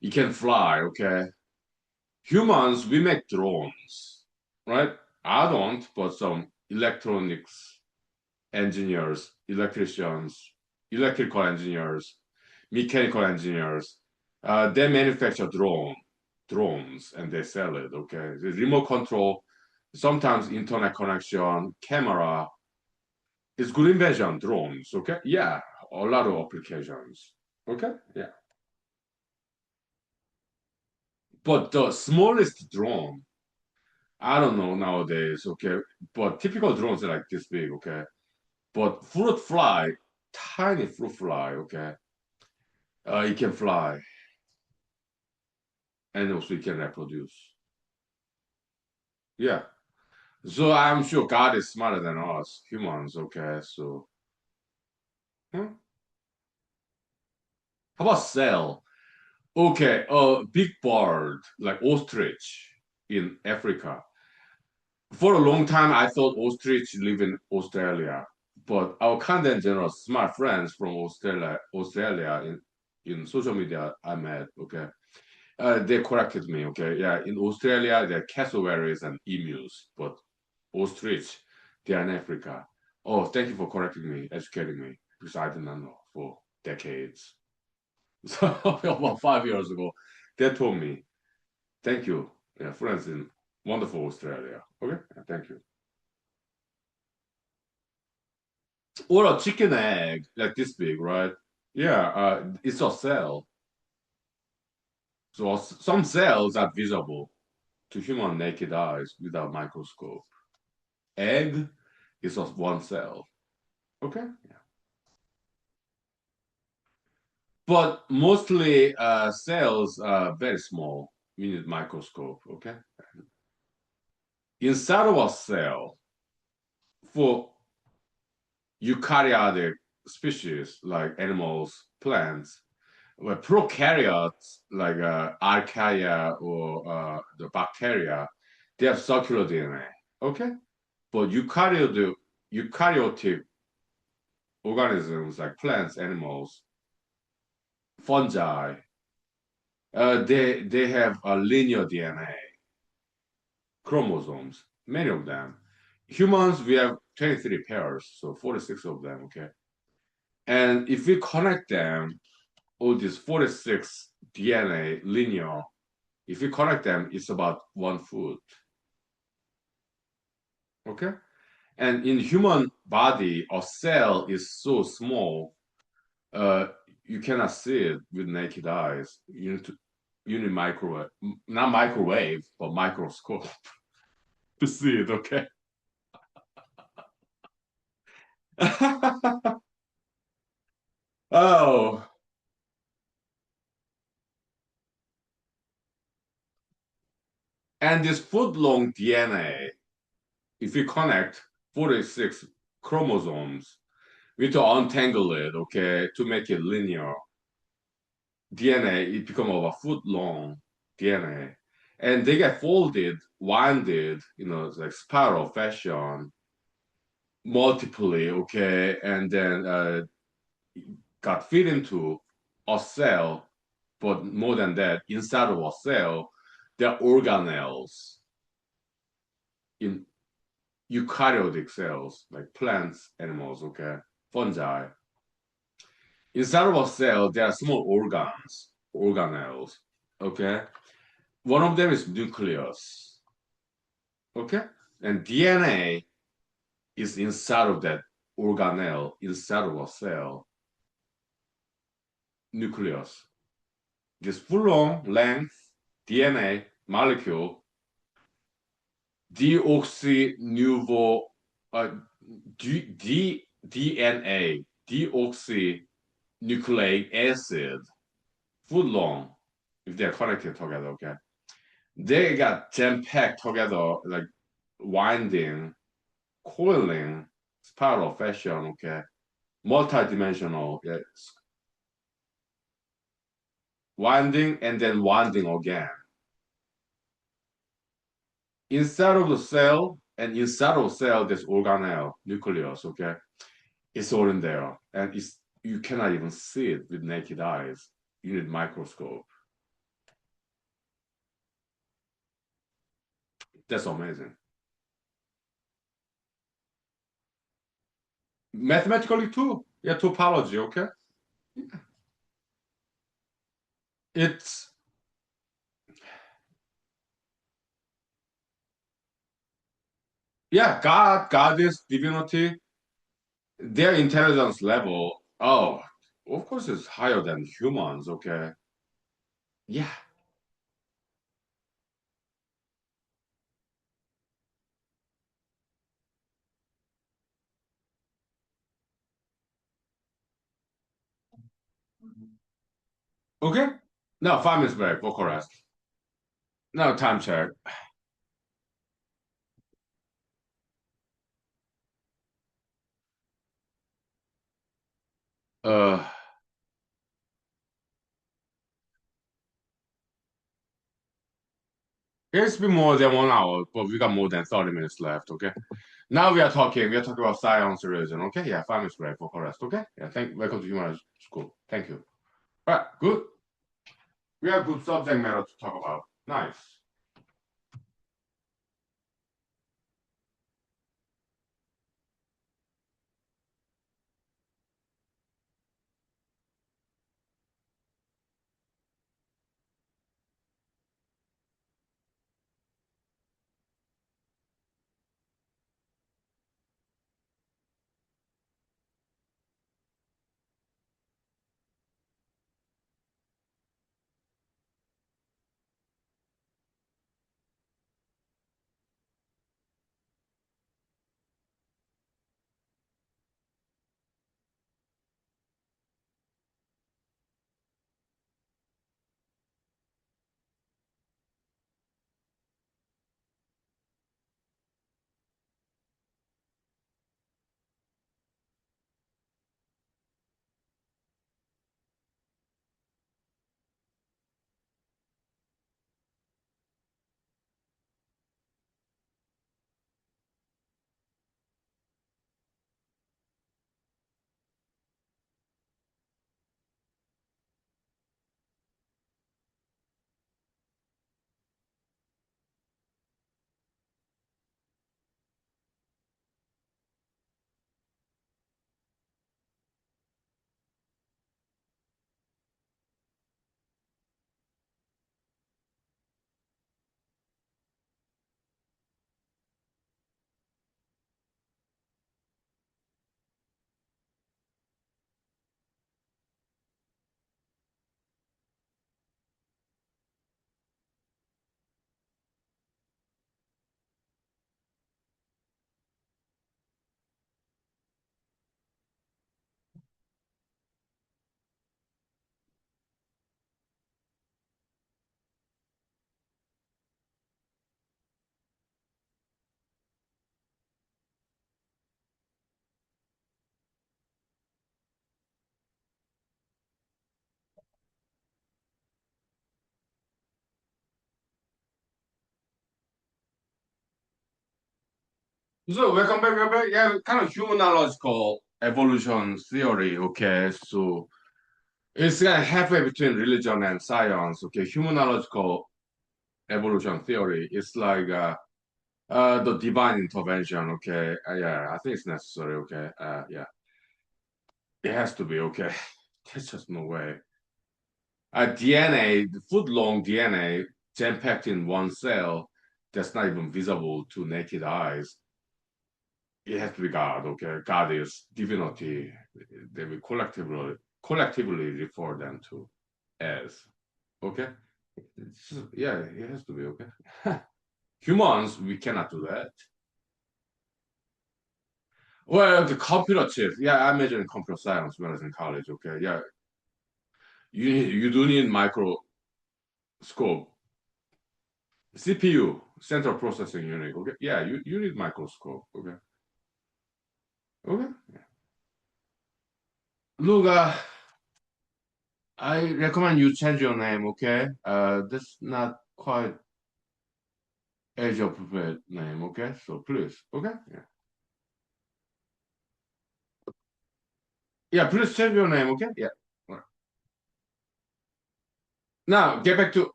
It can fly. Okay. Humans, we make drones, right? I don't, but some electronics engineers, electricians, electrical engineers, mechanical engineers, they manufacture drones and they sell it. Okay, the remote control, sometimes internet connection, camera is good invention. Drones. Okay, yeah, a lot of applications. Okay, yeah, but the smallest drone I don't know nowadays, okay, but typical drones are like this big, okay. But fruit fly, tiny fruit fly, okay, it can fly and also it can reproduce. Yeah. So I'm sure God is smarter than us humans, okay. So, how about cell? Okay, a big bird like ostrich in Africa. For a long time, I thought ostrich live in Australia, but our content general, smart friends from Australia in social media I met, okay, they corrected me, okay, yeah, in Australia there are cassowaries and emus, but ostrich they are in Africa. Oh, thank you for correcting me, educating me, because I did not know for decades. So about 5 years ago, they told me, thank you, yeah, friends in wonderful Australia. Okay, thank you. Or a chicken egg like this big, right? Yeah, it's a cell. So some cells are visible to human naked eyes without microscope. Egg is just one cell. Okay. Yeah. But mostly cells are very small. We need microscope. Okay. Inside of a cell, for eukaryotic species like animals, plants, well, prokaryotes like archaea or the bacteria, they have circular DNA. Okay, but eukaryotic organisms like plants, animals, fungi, they have a linear DNA, chromosomes, many of them. Humans, we have 23 pairs, so 46 of them. Okay, and if we connect them, all these 46 DNA linear, if you connect them, it's about 1 foot. Okay. And in human body, a cell is so small, uh, you cannot see it with naked eyes. You need to. You need microwave, not microwave, but microscope to see it. Okay. Oh, and this foot-long DNA, if you connect 46 chromosomes, we need to untangle it, okay, to make it linear. DNA, it become of a foot-long DNA. And they get folded, winded, it's like spiral fashion, multiply, okay, and then got fit into a cell, but more than that, inside of a cell, there are organelles in eukaryotic cells, like plants, animals, okay, fungi. Inside of a cell, there are small organs, organelles, okay. One of them is nucleus, okay, and DNA is inside of that organelle, inside of a cell, nucleus. This full long length DNA molecule, deoxynuvo, uh, DNA, deoxynucleic acid, full long, if they're connected together, okay? They got jam-packed together, like winding, coiling, spiral fashion, okay? Multi-dimensional, yeah. Winding and then winding again. Inside of the cell and inside of the cell, there's organelle, nucleus, okay? It's all in there. And you cannot even see it with naked eyes. You need microscope. That's amazing. Mathematically too. Yeah, topology, okay? It's yeah, God is divinity. Their intelligence level, oh, of course it's higher than humans, okay? Yeah. Okay. Now 5 minutes break, for correct. Now time check. Uh it's been more than 1 hour, but we got more than 30 minutes left, okay? Now we are talking about science religion, okay? Yeah, 5 minutes break for rest, okay? Yeah, welcome to human school. Thank you. All right, good. We have good subject matter to talk about. Nice. So welcome back, welcome back. Yeah, kind of humanological evolution theory. Okay, so it's kind of halfway between religion and science. Okay, humanological evolution theory. It's like the divine intervention. Okay, yeah, I think it's necessary. Okay, yeah, it has to be. Okay, there's just no way. DNA, the foot-long DNA, jam-packed in one cell, that's not even visible to naked eyes. It has to be God, okay? God is divinity. They will collectively refer them to as, okay? Yeah, it has to be, okay? Humans, we cannot do that. Well, the computer chips, yeah, I majored in computer science when I was in college, okay? Yeah, you do need microscope, CPU, central processing unit, okay? Yeah, you need microscope, okay? Okay. Look, I recommend you change your name, okay? That's not quite age appropriate name, okay? So please, okay? Yeah. Yeah, please change your name, okay? Yeah. All right. Now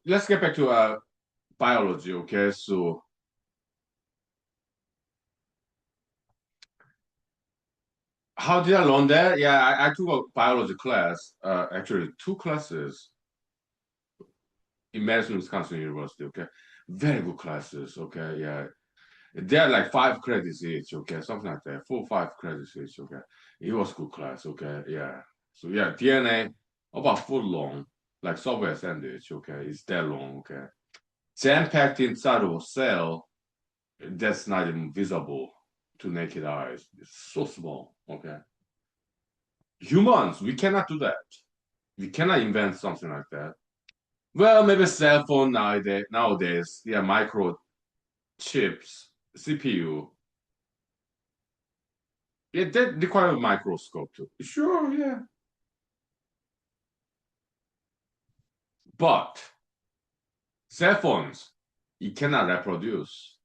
let's get back to biology, okay? So how did I learn that? Yeah, I took a biology class, actually two classes in Madison, Wisconsin University, okay? Very good classes, okay? Yeah. They're like 5 credits each, okay, something like that. 4 or 5 credits each, okay. It was good class, okay, yeah. So yeah, DNA about foot long, like Subway sandwich, okay. It's that long, okay. Jam packed inside of a cell that's not even visible to naked eyes. It's so small, okay. Humans, we cannot do that. We cannot invent something like that. Well, maybe cell phone nowadays, yeah, micro chips, CPU. Yeah, that require a microscope too. Sure, yeah. But cell phones, you cannot reproduce.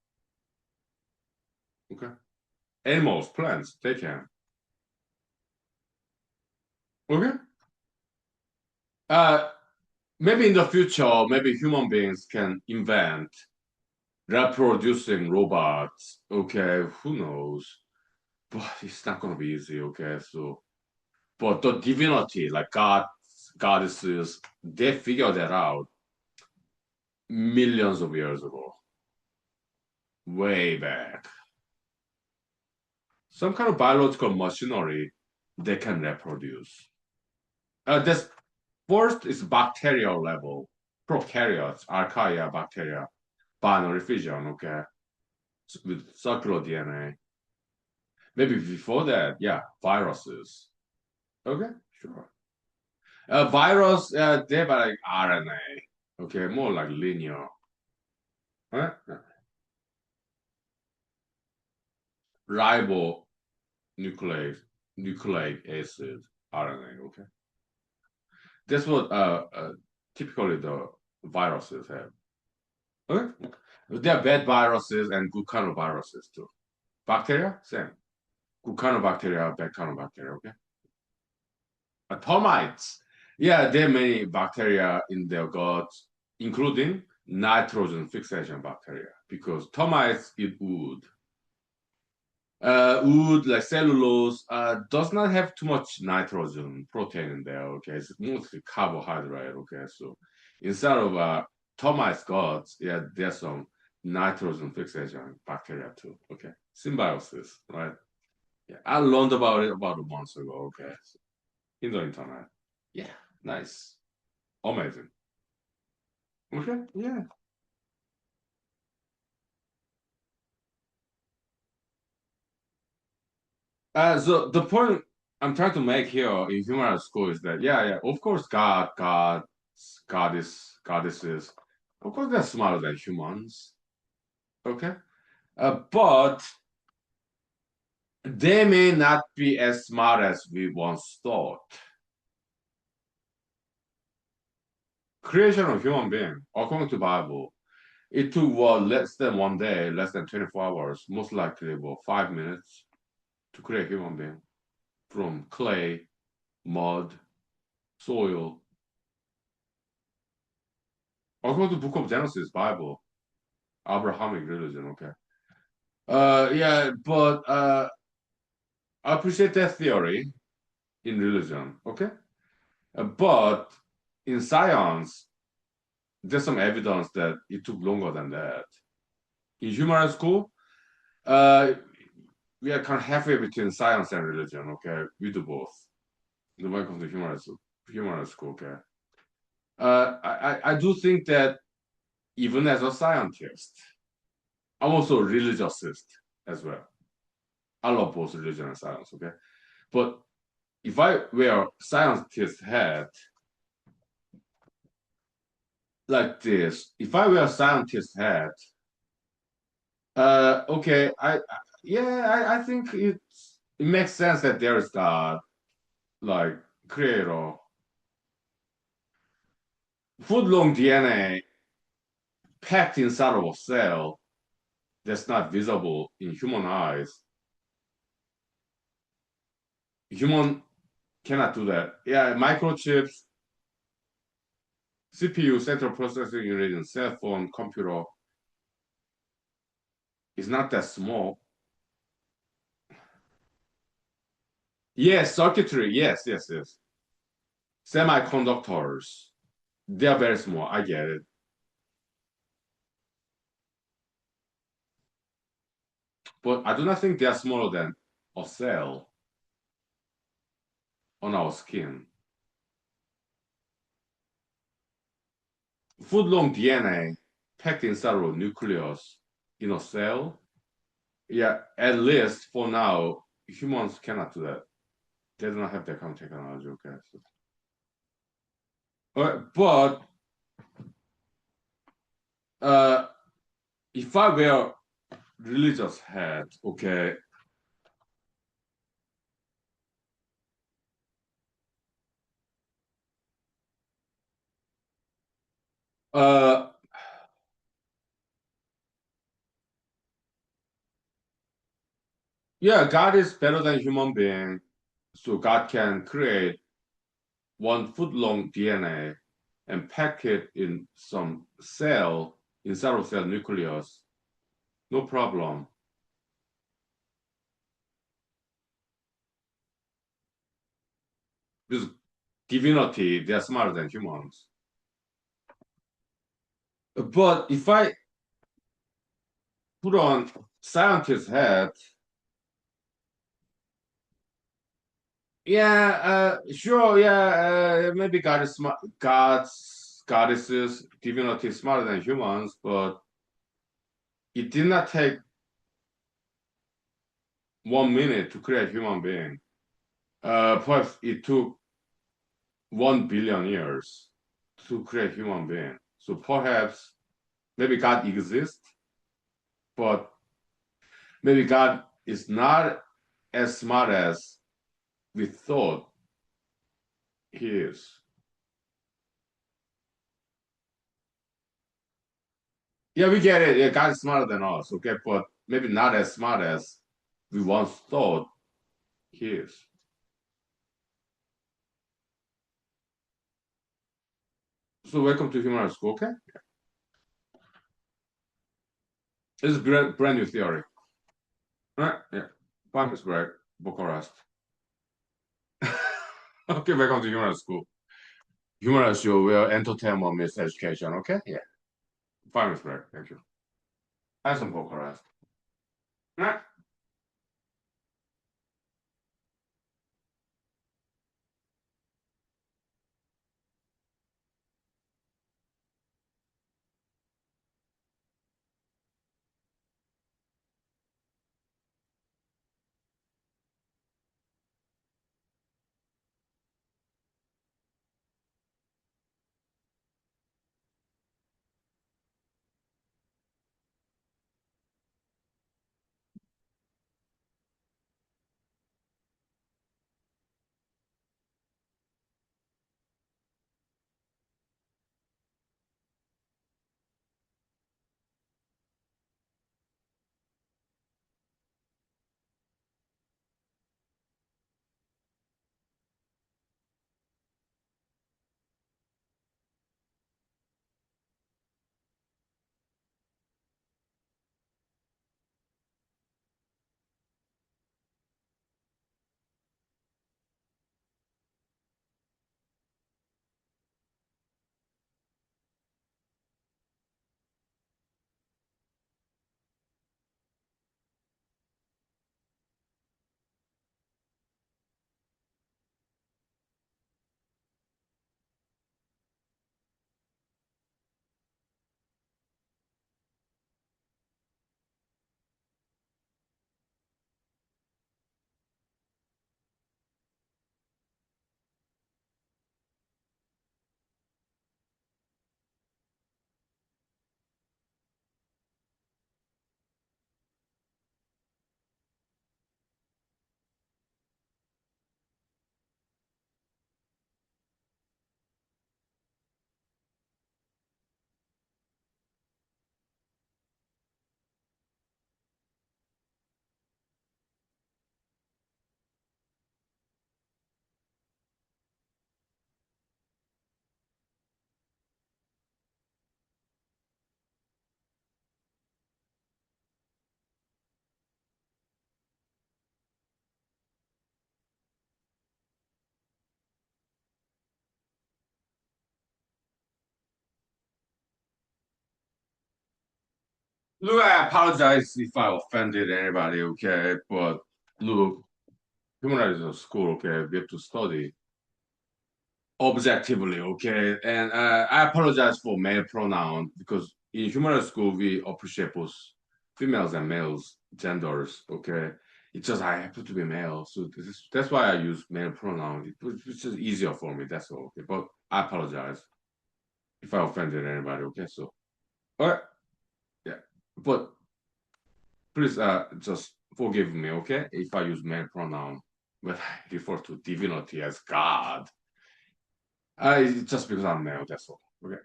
Okay. Animals, plants, they can. Okay. Uh, Maybe in the future, maybe human beings can invent reproducing robots. Okay, who knows? But it's not gonna be easy. Okay, so but the divinity, like God, goddesses, they figured that out millions of years ago, way back. Some kind of biological machinery they can reproduce. This first is bacterial level, prokaryotes, archaea bacteria, binary fission, okay, with circular DNA. Maybe before that, yeah, viruses. Okay, sure. Virus, they have like RNA, okay, more like linear. Right? Ribonucleic nucleic acid, RNA, okay. That's what typically the viruses have. Okay? There are bad viruses and good kind of viruses too. Bacteria, same. Good kind of bacteria, bad kind of bacteria, okay? Termites. Yeah, there are many bacteria in their guts, including nitrogen fixation bacteria, because termites eat wood. Wood, like cellulose, does not have too much nitrogen protein in there, okay? It's mostly carbohydrate, okay? So instead of termites guts, yeah, there's some nitrogen fixation bacteria too, okay? Symbiosis, right? Yeah, I learned about it about a month ago, okay? So, in the internet. Yeah, nice. Amazing. Okay, yeah. So the point I'm trying to make here in human school is that yeah, of course goddesses, of course they're smarter than humans. Okay, but they may not be as smart as we once thought. Creation of human being, according to Bible, It took what less than 1 day, less than 24 hours, most likely about 5 minutes to create a human being from clay, mud, soil. According to the Book of Genesis, Bible, Abrahamic religion. Okay. Yeah, but I appreciate that theory in religion. Okay. But in science, there's some evidence that it took longer than that. In human school, uh, we are kind of halfway between science and religion. Okay, we do both. When it comes to human school, okay. I do think that even as a scientist, I'm also a religiousist as well. I love both religion and science. Okay, but if I wear scientist hat like this, if I wear scientist hat, okay, yeah, I think it makes sense that there is God, like creator. Foot long DNA packed inside of a cell that's not visible in human eyes. Human cannot do that. Yeah, microchips, CPU, central processing unit in cell phone, computer is not that small. Yes, circuitry. Yes, yes, yes. Semiconductors. They are very small. I get it. But I do not think they are smaller than a cell on our skin. Foot long DNA packed inside of a nucleus in a cell. Yeah, at least for now, humans cannot do that. They do not have that kind of technology. Okay. But uh, if I wear religious hat, okay, uh, yeah, God is better than human being, so God can create 1 foot long DNA and pack it in some cell inside of cell nucleus. No problem. Because divinity, they're smarter than humans. But if I put on scientist hat, yeah, sure, yeah, maybe God is smart, goddesses, divinity is smarter than humans, but it did not take 1 minute to create human being. Perhaps it took 1 billion years to create human being. So perhaps maybe God exists, but maybe God is not as smart as we thought he is. Yeah, we get it. Yeah, God is smarter than us, okay, but maybe not as smart as we once thought he is. So welcome to human school, okay? This is brand new theory. All right, yeah. 5 minutes break, book arrest. Okay, welcome to human school. Human show will entertainment meets education, okay? Yeah. 5 minutes break, thank you. And some book arrest. All right. Look, I apologize if I offended anybody, okay? But look, human rights is a school, okay? We have to study objectively, okay? And I apologize for male pronoun because in human rights school we appreciate both females and males genders, okay? It's just I happen to be male, so that's why I use male pronoun. It's just easier for me. That's all, okay? But I apologize if I offended anybody, okay? So, all right, yeah, but please just forgive me, okay? If I use male pronoun when I refer to divinity as God. It's just because I'm male, that's all. Okay.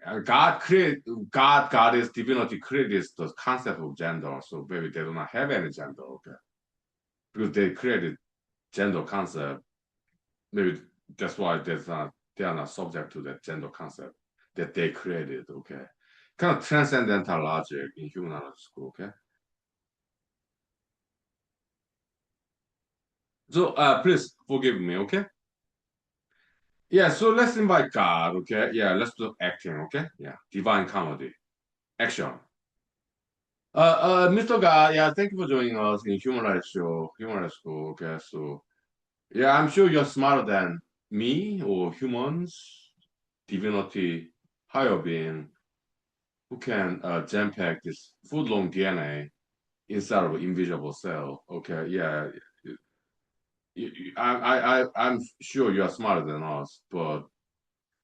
God is divinity creates the concept of gender, so maybe they do not have any gender, okay? Because they created gender concept. Maybe that's why they are not subject to that gender concept that they created, okay? Kind of transcendental logic in human knowledge school, okay? So please forgive me, okay? Yeah, so let's invite God, okay? Yeah, let's do acting, okay? Yeah, divine comedy, action. Mr. God, yeah, thank you for joining us in Human Rights Show, Human Rights School, okay? So, yeah, I'm sure you're smarter than me or humans, divinity, higher being, who can jam-pack this foot-long DNA inside of an invisible cell, okay? Yeah, I'm sure you're smarter than us, but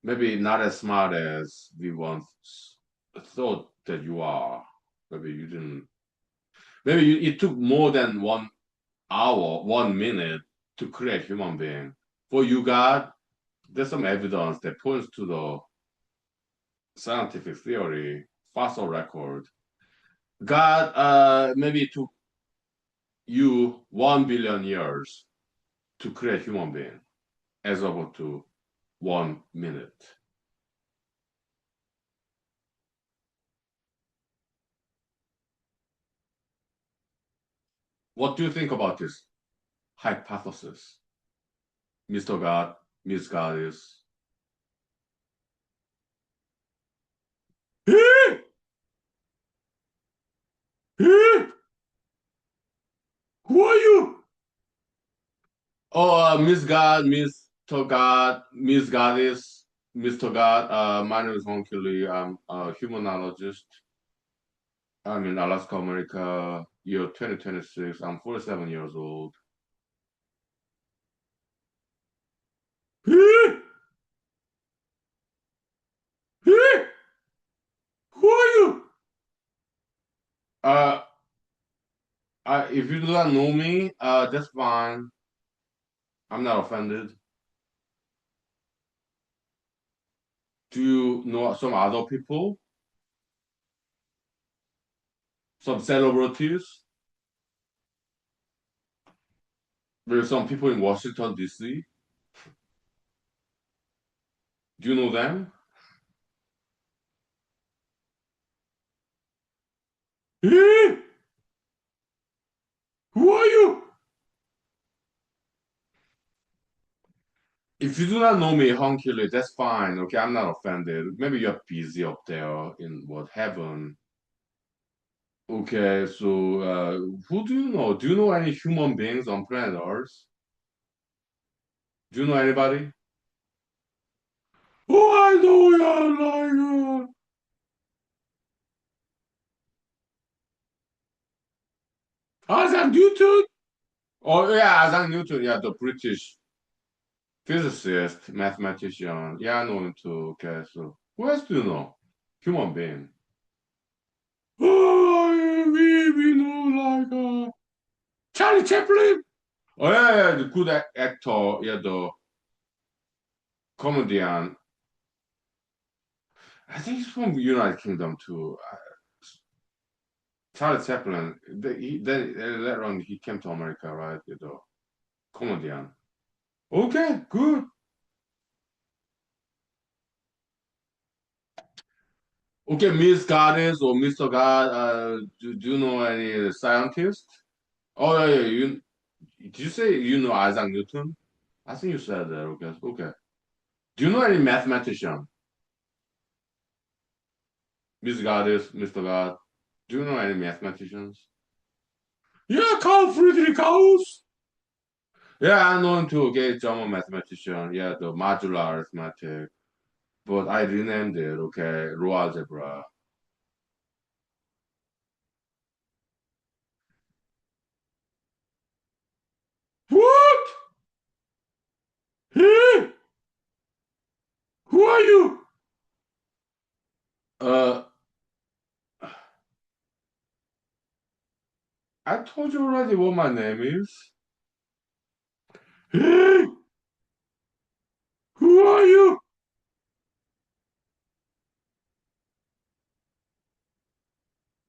maybe not as smart as we once thought that you are. Maybe you didn't. Maybe it took more than 1 hour, 1 minute to create human being. For you, God, there's some evidence that points to the scientific theory, fossil record. God, maybe it took you 1 billion years to create human being, as opposed to 1 minute. What do you think about this hypothesis, Mr. God, Miss Goddess? Who are you? Oh, Miss God, Mr. God, Miss Goddess, Mr. God. My name is Huhnkie. I'm a humanologist. I'm in Alaska, America, year 2026. I'm 47 years old. Who are you? Uh, if you do not know me, that's fine. I'm not offended. Do you know some other people? Some celebrities? There's some people in Washington, D.C. Do you know them? Who are you? If you do not know me, Hunkily, that's fine. Okay, I'm not offended. Maybe you're busy up there in what heaven. Okay, so who do you know? Do you know any human beings on planet Earth? Do you know anybody? Oh, I know you're like Isaac Newton. Oh yeah, Isaac Newton. Yeah, the British physicist, mathematician. Yeah, I know him too. Okay, so who else do you know? Human being. Oh, we know like Charlie Chaplin. Oh yeah, the good actor, yeah, the comedian. I think he's from the United Kingdom too. Charlie Chaplin. Then later on he came to America, right? The comedian. Okay, good. Okay, Miss Goddess or Mr. God. Do you know any scientist? Oh yeah, yeah. Did you say you know Isaac Newton? I think you said that. Okay, okay. Do you know any mathematician? Miss Goddess, Mr. God. Do you know any mathematicians? Yeah, Carl Friedrich Gauss. Yeah, I'm known to okay, German mathematician. Yeah, the modular arithmetic. But I renamed it, okay, row algebra. What? Hey, who are you? Uh, I told you already what my name is. Hey, who are you?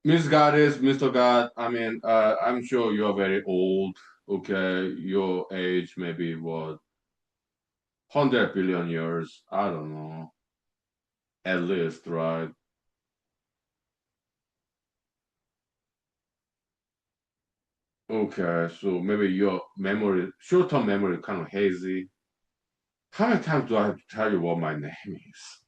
Miss Goddess, Mr. God, I mean, I'm sure you're very old, okay? Your age maybe what, 100 billion years? I don't know. At least, right? Okay, so maybe your memory, short-term memory kind of hazy. How many times do I have to tell you what my name is?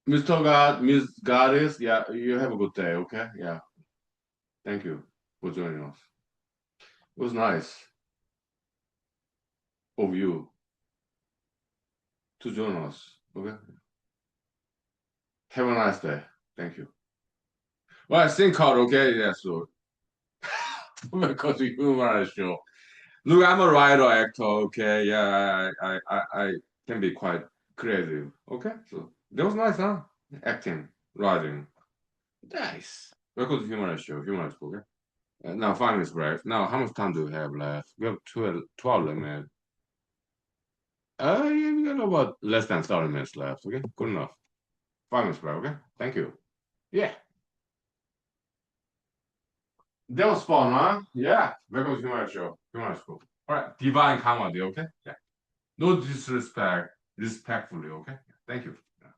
Mr. God, Miss Goddess, yeah, you have a good day, okay? Yeah, thank you for joining us. It was nice of you to join us, okay? Have a nice day. Thank you. Well, think hard, okay? Yeah, so because you humor show. Look, I'm a writer, actor, okay? Yeah, I can be quite creative, okay? So that was nice, huh? Acting, writing. Nice. Welcome to humor show, okay? Now, 5 minutes break. Now, how much time do we have left? We have 12 minutes. Yeah, we got about less than 30 minutes left, okay? Good enough. 5 minutes break, okay? Thank you. Yeah. That was fun, huh? Yeah. Welcome to humor show. Humor school. All right. Divine comedy, okay? Yeah. No disrespect. Respectfully, okay? Thank you. Yeah.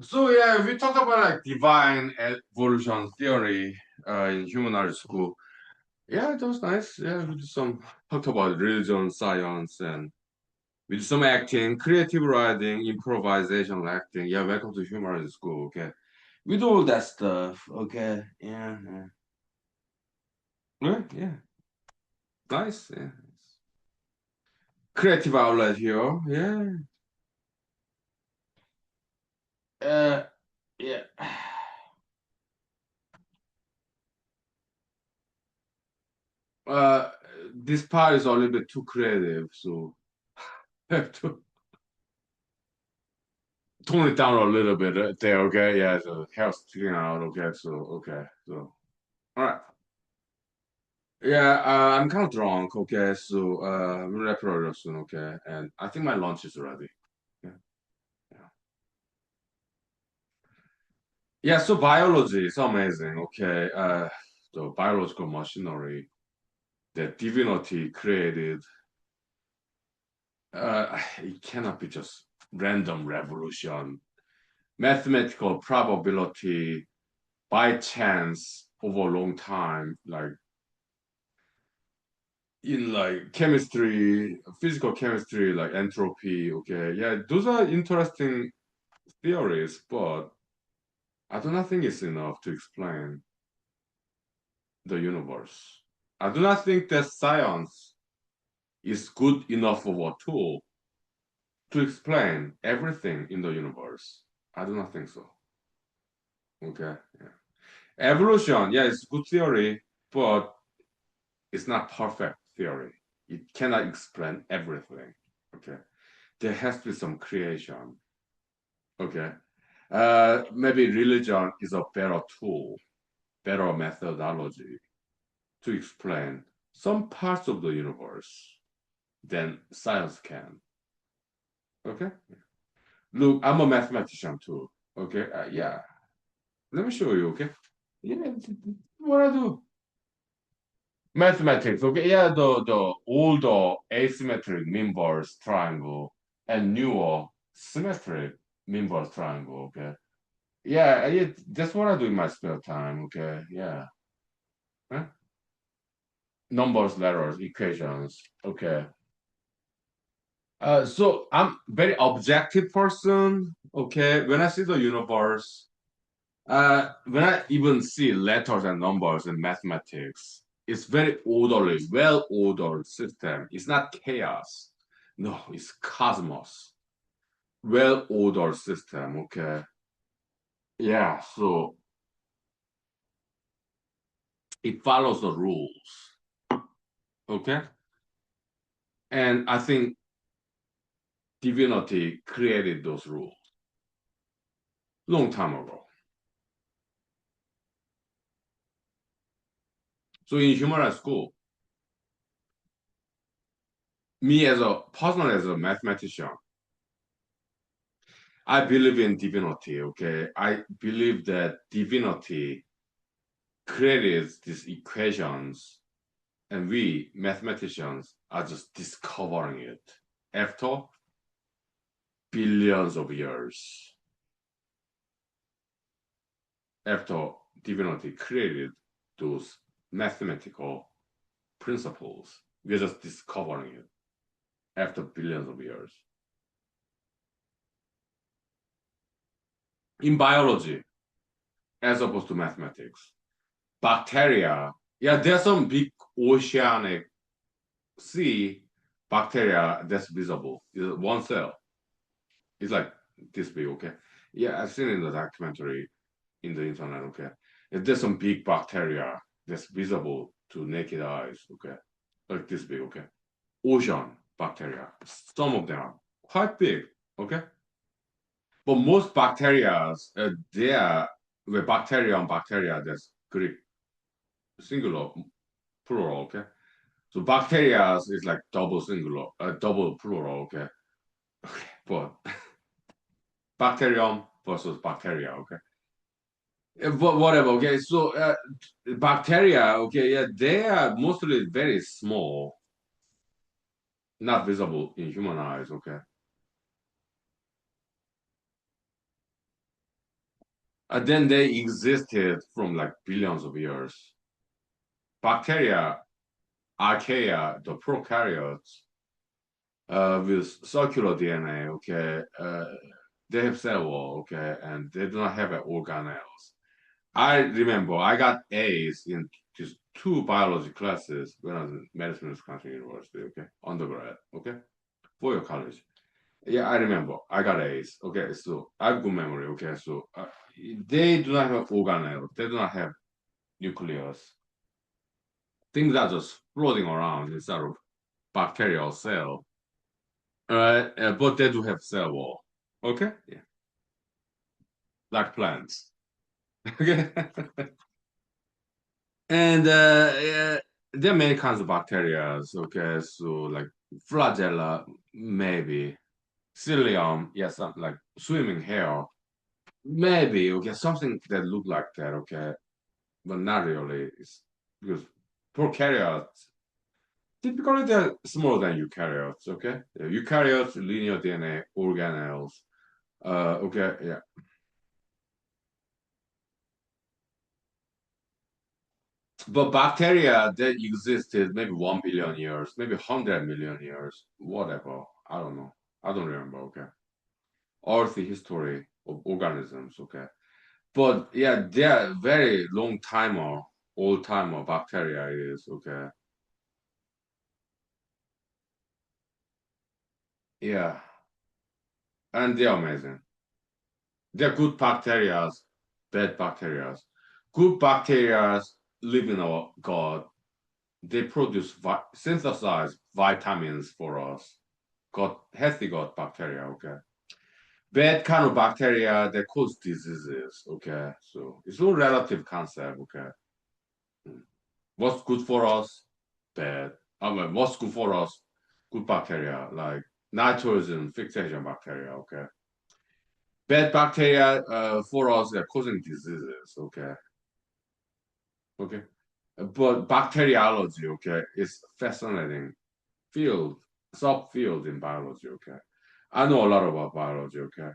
So yeah, we talked about like divine evolution theory in human art school. Yeah, it was nice. Yeah, we did some talked about religion, science, and we did some acting, creative writing, improvisational acting. Yeah, welcome to human art school. Okay, we do all that stuff. Okay, yeah, yeah, yeah, nice. Yeah, creative outlet here. Yeah, yeah. Uh, this part is a little bit too creative, so have to tone it down a little bit there, okay? Yeah, so hair's sticking out, okay? So, okay, so, all right. Yeah, I'm kind of drunk, okay? So, I'm gonna wrap it up soon, okay? And I think my lunch is ready. Yeah, yeah. Yeah, so biology is amazing, okay? The biological machinery that divinity created, it cannot be just random revolution, mathematical probability by chance over a long time, like in like chemistry, physical chemistry, like entropy. Okay, yeah, those are interesting theories, but I do not think it's enough to explain the universe. I do not think that science is good enough of a tool to explain everything in the universe. I do not think so. Okay, yeah. Evolution, yeah, it's good theory, but it's not perfect theory. It cannot explain everything. Okay. There has to be some creation. Okay. Maybe religion is a better tool, better methodology to explain some parts of the universe than science can. Okay. Look, I'm a mathematician too. Okay. Yeah. Let me show you. Okay. Yeah. What I do? Mathematics. Okay. Yeah. The older asymmetric inverse triangle and newer symmetric inverse triangle. Okay. Yeah, that's what I do in my spare time. Okay, yeah. Huh? Numbers, letters, equations. Okay. So I'm very objective person. Okay, when I see the universe, when I even see letters and numbers in mathematics, it's very orderly, well ordered system. It's not chaos. No, it's cosmos. Well ordered system. Okay. Yeah. So it follows the rules. Okay. And I think divinity created those rules long time ago. So in human school, me as a person as a mathematician, I believe in divinity. Okay, I believe that divinity created these equations, and we mathematicians are just discovering it after billions of years. After divinity created those mathematical principles, we're just discovering it after billions of years. In biology, as opposed to mathematics, bacteria, yeah, there's some big oceanic sea bacteria that's visible. It's one cell. It's like this big, okay? Yeah, I've seen it in the documentary in the internet, okay? There's some big bacteria that's visible to naked eyes, okay? Like this big, okay? Ocean bacteria. Some of them are quite big, okay? But most bacteria, they are with bacteria, that's Greek singular, plural, okay? So bacteria is like double singular, double plural, okay? Okay, but bacterium versus bacteria, okay? But whatever, okay? So bacteria, okay, yeah, they are mostly very small, not visible in human eyes, okay? Then they existed from like billions of years. Bacteria, archaea, the prokaryotes, with circular DNA, okay, they have cell wall, okay, and they do not have organelles. I remember I got A's in just two biology classes when I was in medicine Wisconsin University, okay, undergrad, okay, for your college. Yeah, I remember. I got A's. Okay, so I have good memory. Okay, so they do not have organelles. They do not have nucleus. Things are just floating around inside of bacterial cell. But they do have cell wall. Okay, yeah, like plants. Okay, and yeah, there are many kinds of bacteria. Okay, so like flagella, maybe psyllium, yes, something like swimming hair, maybe. Okay, something that look like that. Okay, but not really. It's because prokaryotes typically they're smaller than eukaryotes. Okay, eukaryotes, linear DNA, organelles. Okay, yeah. But bacteria that existed maybe 1 billion years, maybe 100 million years, whatever. I don't know. I don't remember. Okay, Earth history of organisms. Okay, but yeah, they're very long timer, old timer bacteria is okay. Yeah, and they're amazing. They're good bacteria, bad bacteria. Good bacteria live in our gut. They produce synthesize vitamins for us. Gut healthy gut bacteria. Okay. Bad kind of bacteria that cause diseases. Okay. So it's all relative concept. Okay. Mm. What's good for us? Bad. I mean, what's good for us? Good bacteria like nitrogen fixation bacteria. Okay. Bad bacteria for us they're causing diseases. Okay. Okay. But bacteriology, okay, is fascinating field, subfield in biology, okay. I know a lot about biology, okay.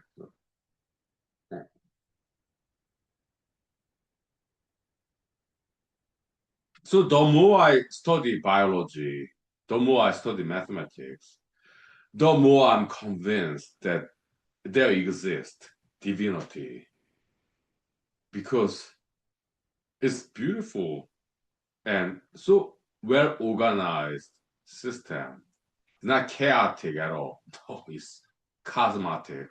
So the more I study biology, the more I study mathematics, the more I'm convinced that there exists divinity because it's beautiful and so well organized system. It's not chaotic at all. No, it's cosmetic,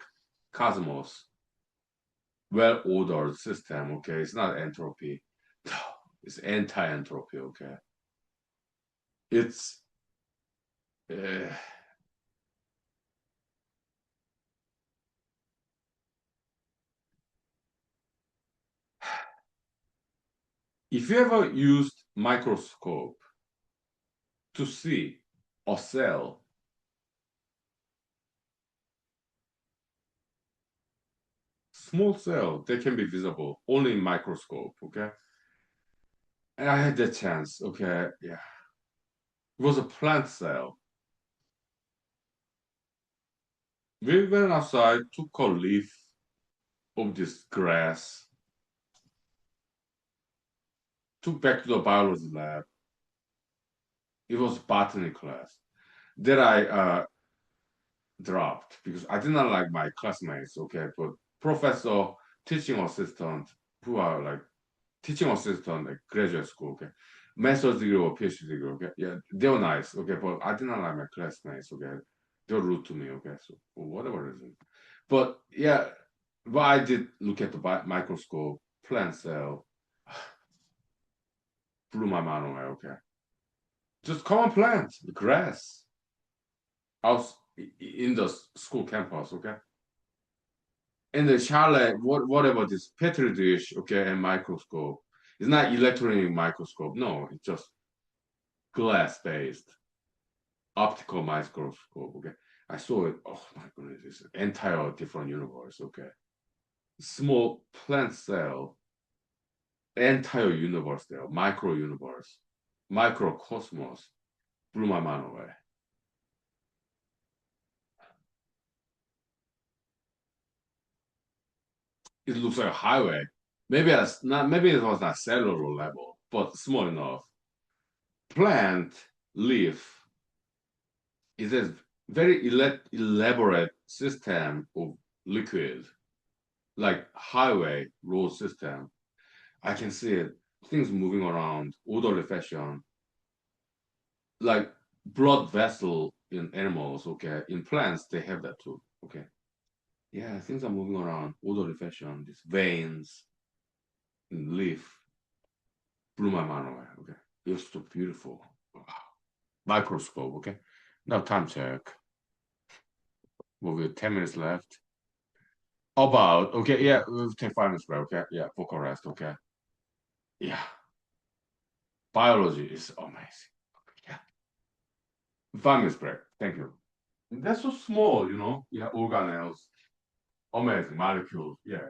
cosmos, well ordered system. Okay, it's not entropy. No, it's anti-entropy. Okay, it's uh, if you ever used microscope to see a cell, small cell, they can be visible only in microscope. Okay, and I had that chance. Okay, yeah, it was a plant cell. We went outside, took a leaf of this grass, took back to the biology lab. It was botany class. That I dropped because I did not like my classmates, okay, but professor, teaching assistant, who are like teaching assistant at graduate school, okay, master's degree or PhD degree, okay, yeah, they were nice, okay, but I did not like my classmates, okay, they were rude to me, okay, so for whatever reason, but yeah, but I did look at the microscope, plant cell, blew my mind away, okay, just common plant, grass, out in the school campus, okay. And the chalet, whatever this petri dish, okay, and microscope. It's not electronic microscope. No, it's just glass based optical microscope. Okay, I saw it. Oh my goodness, it's an entire different universe. Okay, small plant cell, entire universe there, micro universe, microcosmos blew my mind away. It looks like a highway. maybe it was not cellular level, but small enough. Plant leaf is a very elaborate system of liquid, like highway road system. I can see it, things moving around, orderly fashion, like blood vessel in animals, okay? In plants, they have that too, okay? Yeah, things are moving around, orderly fashion, these veins in leaf blew my mind away, okay? It was so beautiful. Wow. Microscope, okay? Now time check. Well, we have 10 minutes left. About, okay, yeah, we'll take 5 minutes break, okay? Yeah, vocal rest, okay? Yeah, biology is amazing. Yeah, 5 minutes break. Thank you. That's so small, you know? Yeah, organelles. Amazing molecules. Yeah.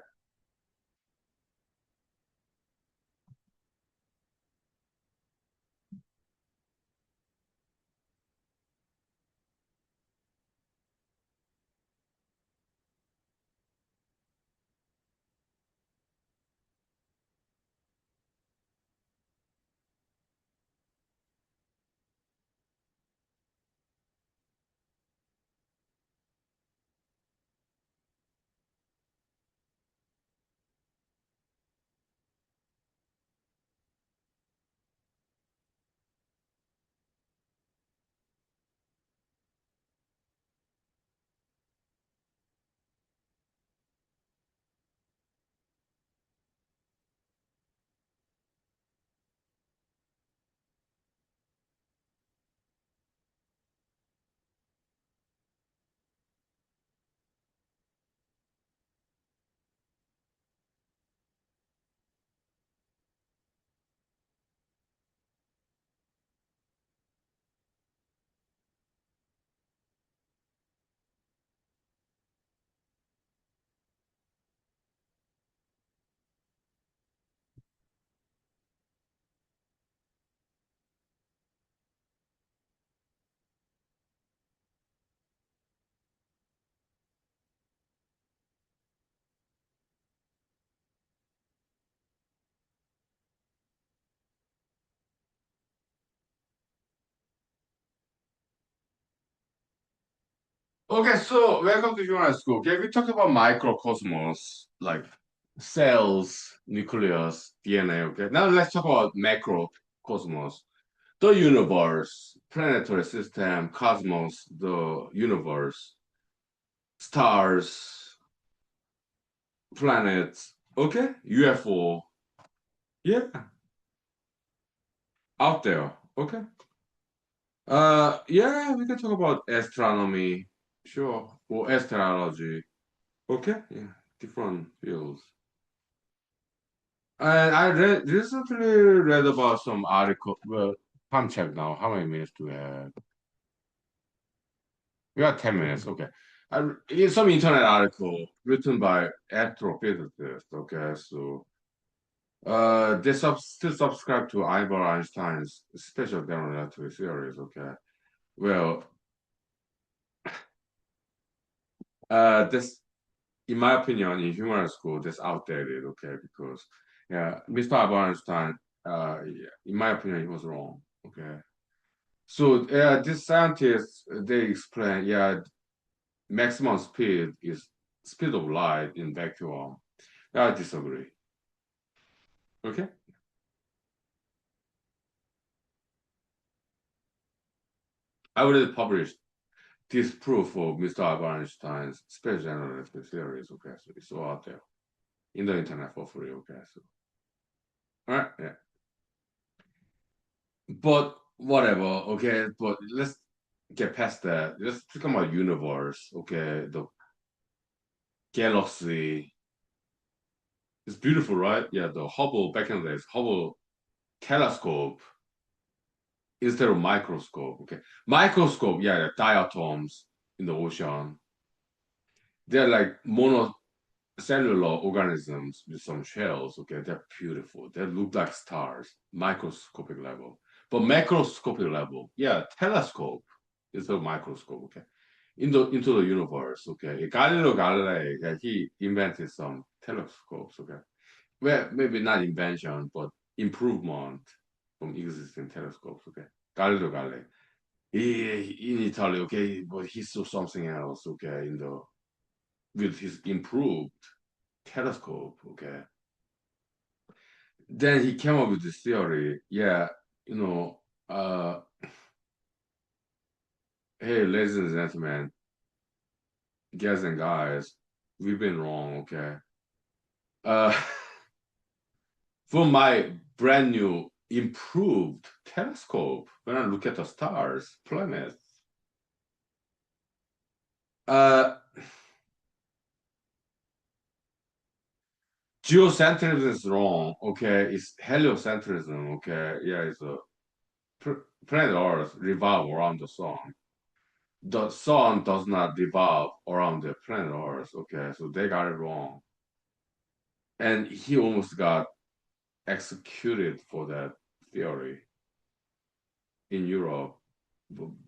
Okay, so welcome to human school. Okay, we talked about microcosmos, like cells, nucleus, DNA. Okay, now let's talk about macrocosmos, the universe, planetary system, cosmos, the universe, stars, planets. Okay, UFO. Yeah, out there. Okay. Yeah, we can talk about astronomy, sure, or astrology. Okay, yeah, different fields. And I recently read about some article. Well, time check now. How many minutes do we have? We got 10 minutes. Okay. In some internet article written by astrophysicists. Okay, so they still subscribe to Albert Einstein's special general relativity theories. Okay. Well, this, in my opinion, in human school, that's outdated. Okay, because yeah, Mr. Albert Einstein, yeah, in my opinion, he was wrong. Okay. So these scientists they explain, yeah, maximum speed is speed of light in vacuum. I disagree. Okay, I already published this proof of Mr. Albert Einstein's special general relativity theories. Okay, so it's all out there in the internet for free. Okay, so all right, yeah, but whatever. Okay, but let's get past that. Let's talk about universe. Okay, the galaxy. It's beautiful, right? Yeah, the Hubble back in the days, Hubble telescope instead of microscope. Okay, microscope, yeah, the diatoms in the ocean. They're like monocellular organisms with some shells. Okay, they're beautiful. They look like stars, microscopic level. But macroscopic level, yeah, telescope is a microscope. Okay, into the universe. Okay, Galileo Galilei, yeah, he invented some telescopes. Okay, well, maybe not invention, but improvement from existing telescopes. Okay, Galileo Galilei. He in Italy, okay, but he saw something else. Okay, in the with his improved telescope. Okay, then he came up with this theory. Yeah, you know, hey, ladies and gentlemen, guys and guys, we've been wrong. Okay, uh, for my brand new improved telescope, when I look at the stars, planets, uh, geocentrism is wrong. Okay, it's heliocentrism. Okay, yeah, it's a planet Earth revolve around the sun. The sun does not revolve around the planet Earth. Okay, so they got it wrong, and he almost got executed for that theory in Europe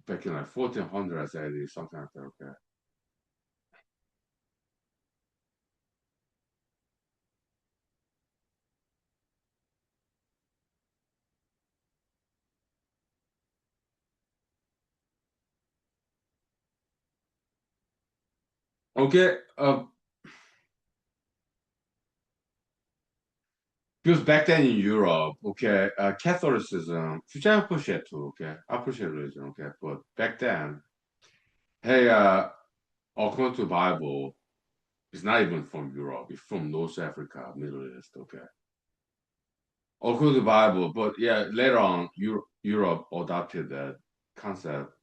back in like 1400s AD, something like that. Okay. Okay. Because back then in Europe, okay, Catholicism, which I appreciate too, okay, I appreciate religion, okay, but back then, hey, according to the Bible, it's not even from Europe, it's from North Africa, Middle East, okay. According to the Bible, but yeah, later on, Europe adopted that concept.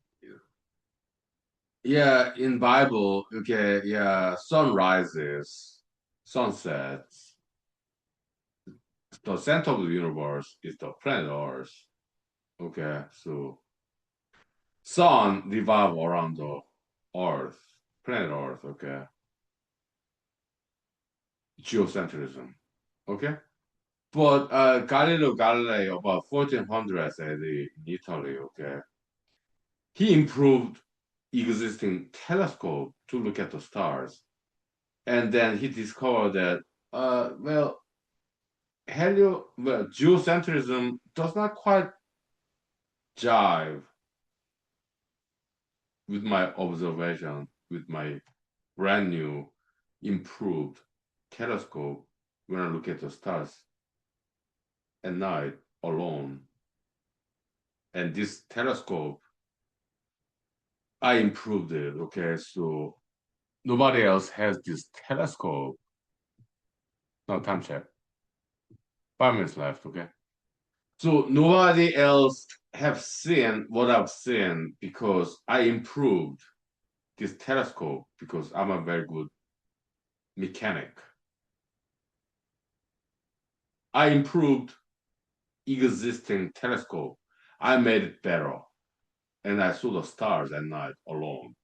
Yeah, in Bible, okay, yeah, sun rises, sun sets. The center of the universe is the planet Earth. Okay, so sun revolve around the Earth, planet Earth. Okay, geocentrism. Okay, but Galileo Galilei about 1400s AD in Italy. Okay, he improved existing telescope to look at the stars, and then he discovered that well, geocentrism does not quite jive with my observation, with my brand new, improved telescope when I look at the stars at night alone. And this telescope, I improved it. Okay, so nobody else has this telescope. No, time check. 5 minutes left. Okay, so nobody else have seen what I've seen because I improved this telescope because I'm a very good mechanic. I improved existing telescope. I made it better, and I saw the stars at night alone.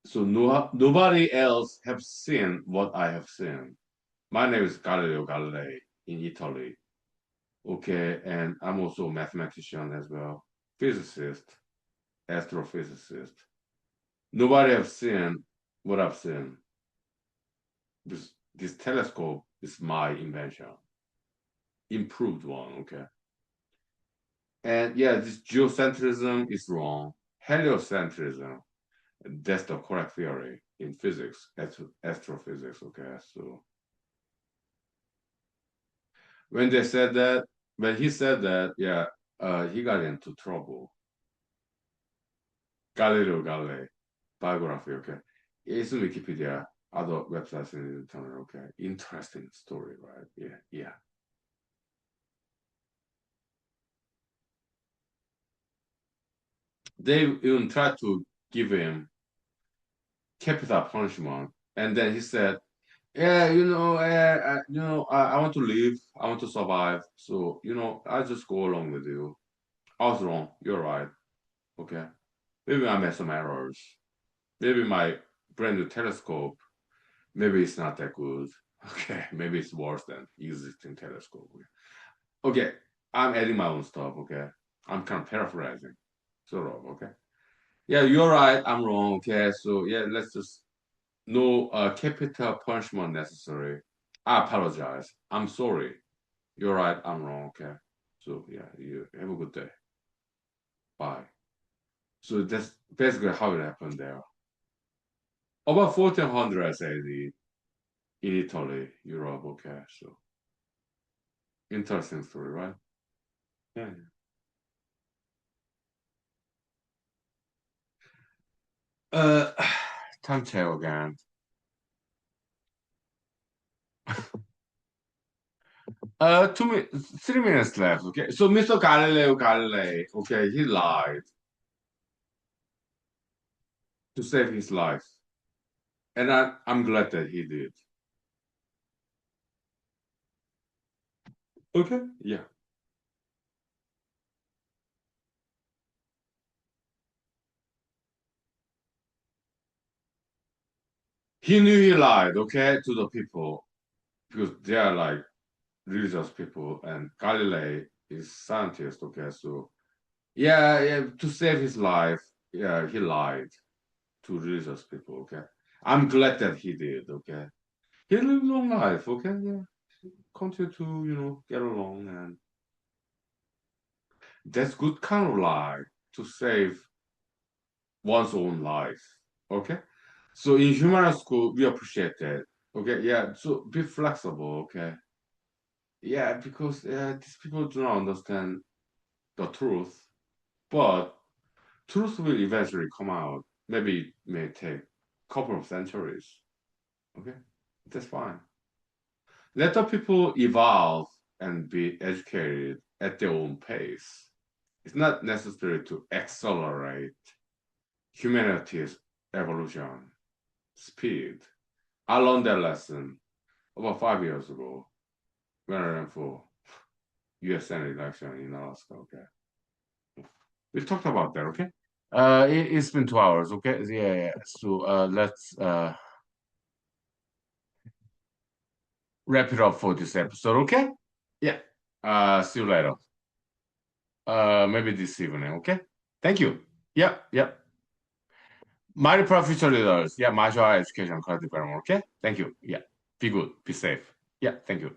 So nobody else have seen what I have seen. My name is Galileo Galilei in Italy. Okay, and I'm also a mathematician as well, physicist, astrophysicist. Nobody have seen what I've seen. This telescope is my invention, improved one. Okay, and yeah, this geocentrism is wrong. Heliocentrism, that's the correct theory in physics, astrophysics. Okay, so when they said that, when he said that, yeah, he got into trouble. Galileo Galilei biography. Okay, it's in Wikipedia, other websites in the internet. Okay, interesting story, right? Yeah, yeah. They even tried to give him capital punishment, and then he said, "Yeah, I want to live, I want to survive, so I just go along with you." I was wrong. You're right. Okay. Maybe I made some errors. Maybe my brand new telescope, maybe it's not that good. Okay. Maybe it's worse than existing telescope. Okay. I'm adding my own stuff. Okay. I'm kind of paraphrasing, sort of. Okay. Yeah, you're right. I'm wrong. Okay. So yeah, let's just no capital punishment necessary. I apologize. I'm sorry. You're right. I'm wrong. Okay. So yeah, you have a good day. Bye. So that's basically how it happened there. About 1400 AD in Italy, Europe. Okay. So interesting story, right? Yeah. Uh, time check again. 2 minutes, 3 minutes left. Okay. So Mr. Galileo Galilei, okay, he lied to save his life, and I'm glad that he did. Okay. Yeah. He knew he lied. Okay, to the people because they are like religious people, and Galilei is scientist. Okay, so yeah, yeah, to save his life, yeah, he lied to religious people. Okay, I'm glad that he did. Okay, he lived long life. Okay, yeah, continue to get along, and that's good kind of lie to save one's own life. Okay, so in human school we appreciate that. Okay, yeah, so be flexible. Okay, yeah, because these people do not understand the truth, but truth will eventually come out. Maybe it may take a couple of centuries. Okay, that's fine. Let the people evolve and be educated at their own pace. It's not necessary to accelerate humanity's evolution speed. I learned that lesson about 5 years ago when I ran for U.S. Senate election in Alaska. Okay, we talked about that. Okay, it's been 2 hours. Okay, yeah, yeah. So let's wrap it up for this episode. Okay, yeah. See you later. Maybe this evening. Okay. Thank you. Yep, yep. My future leaders. Yeah, martial art education, credit development. Okay. Thank you. Yeah. Be good. Be safe. Yeah. Thank you.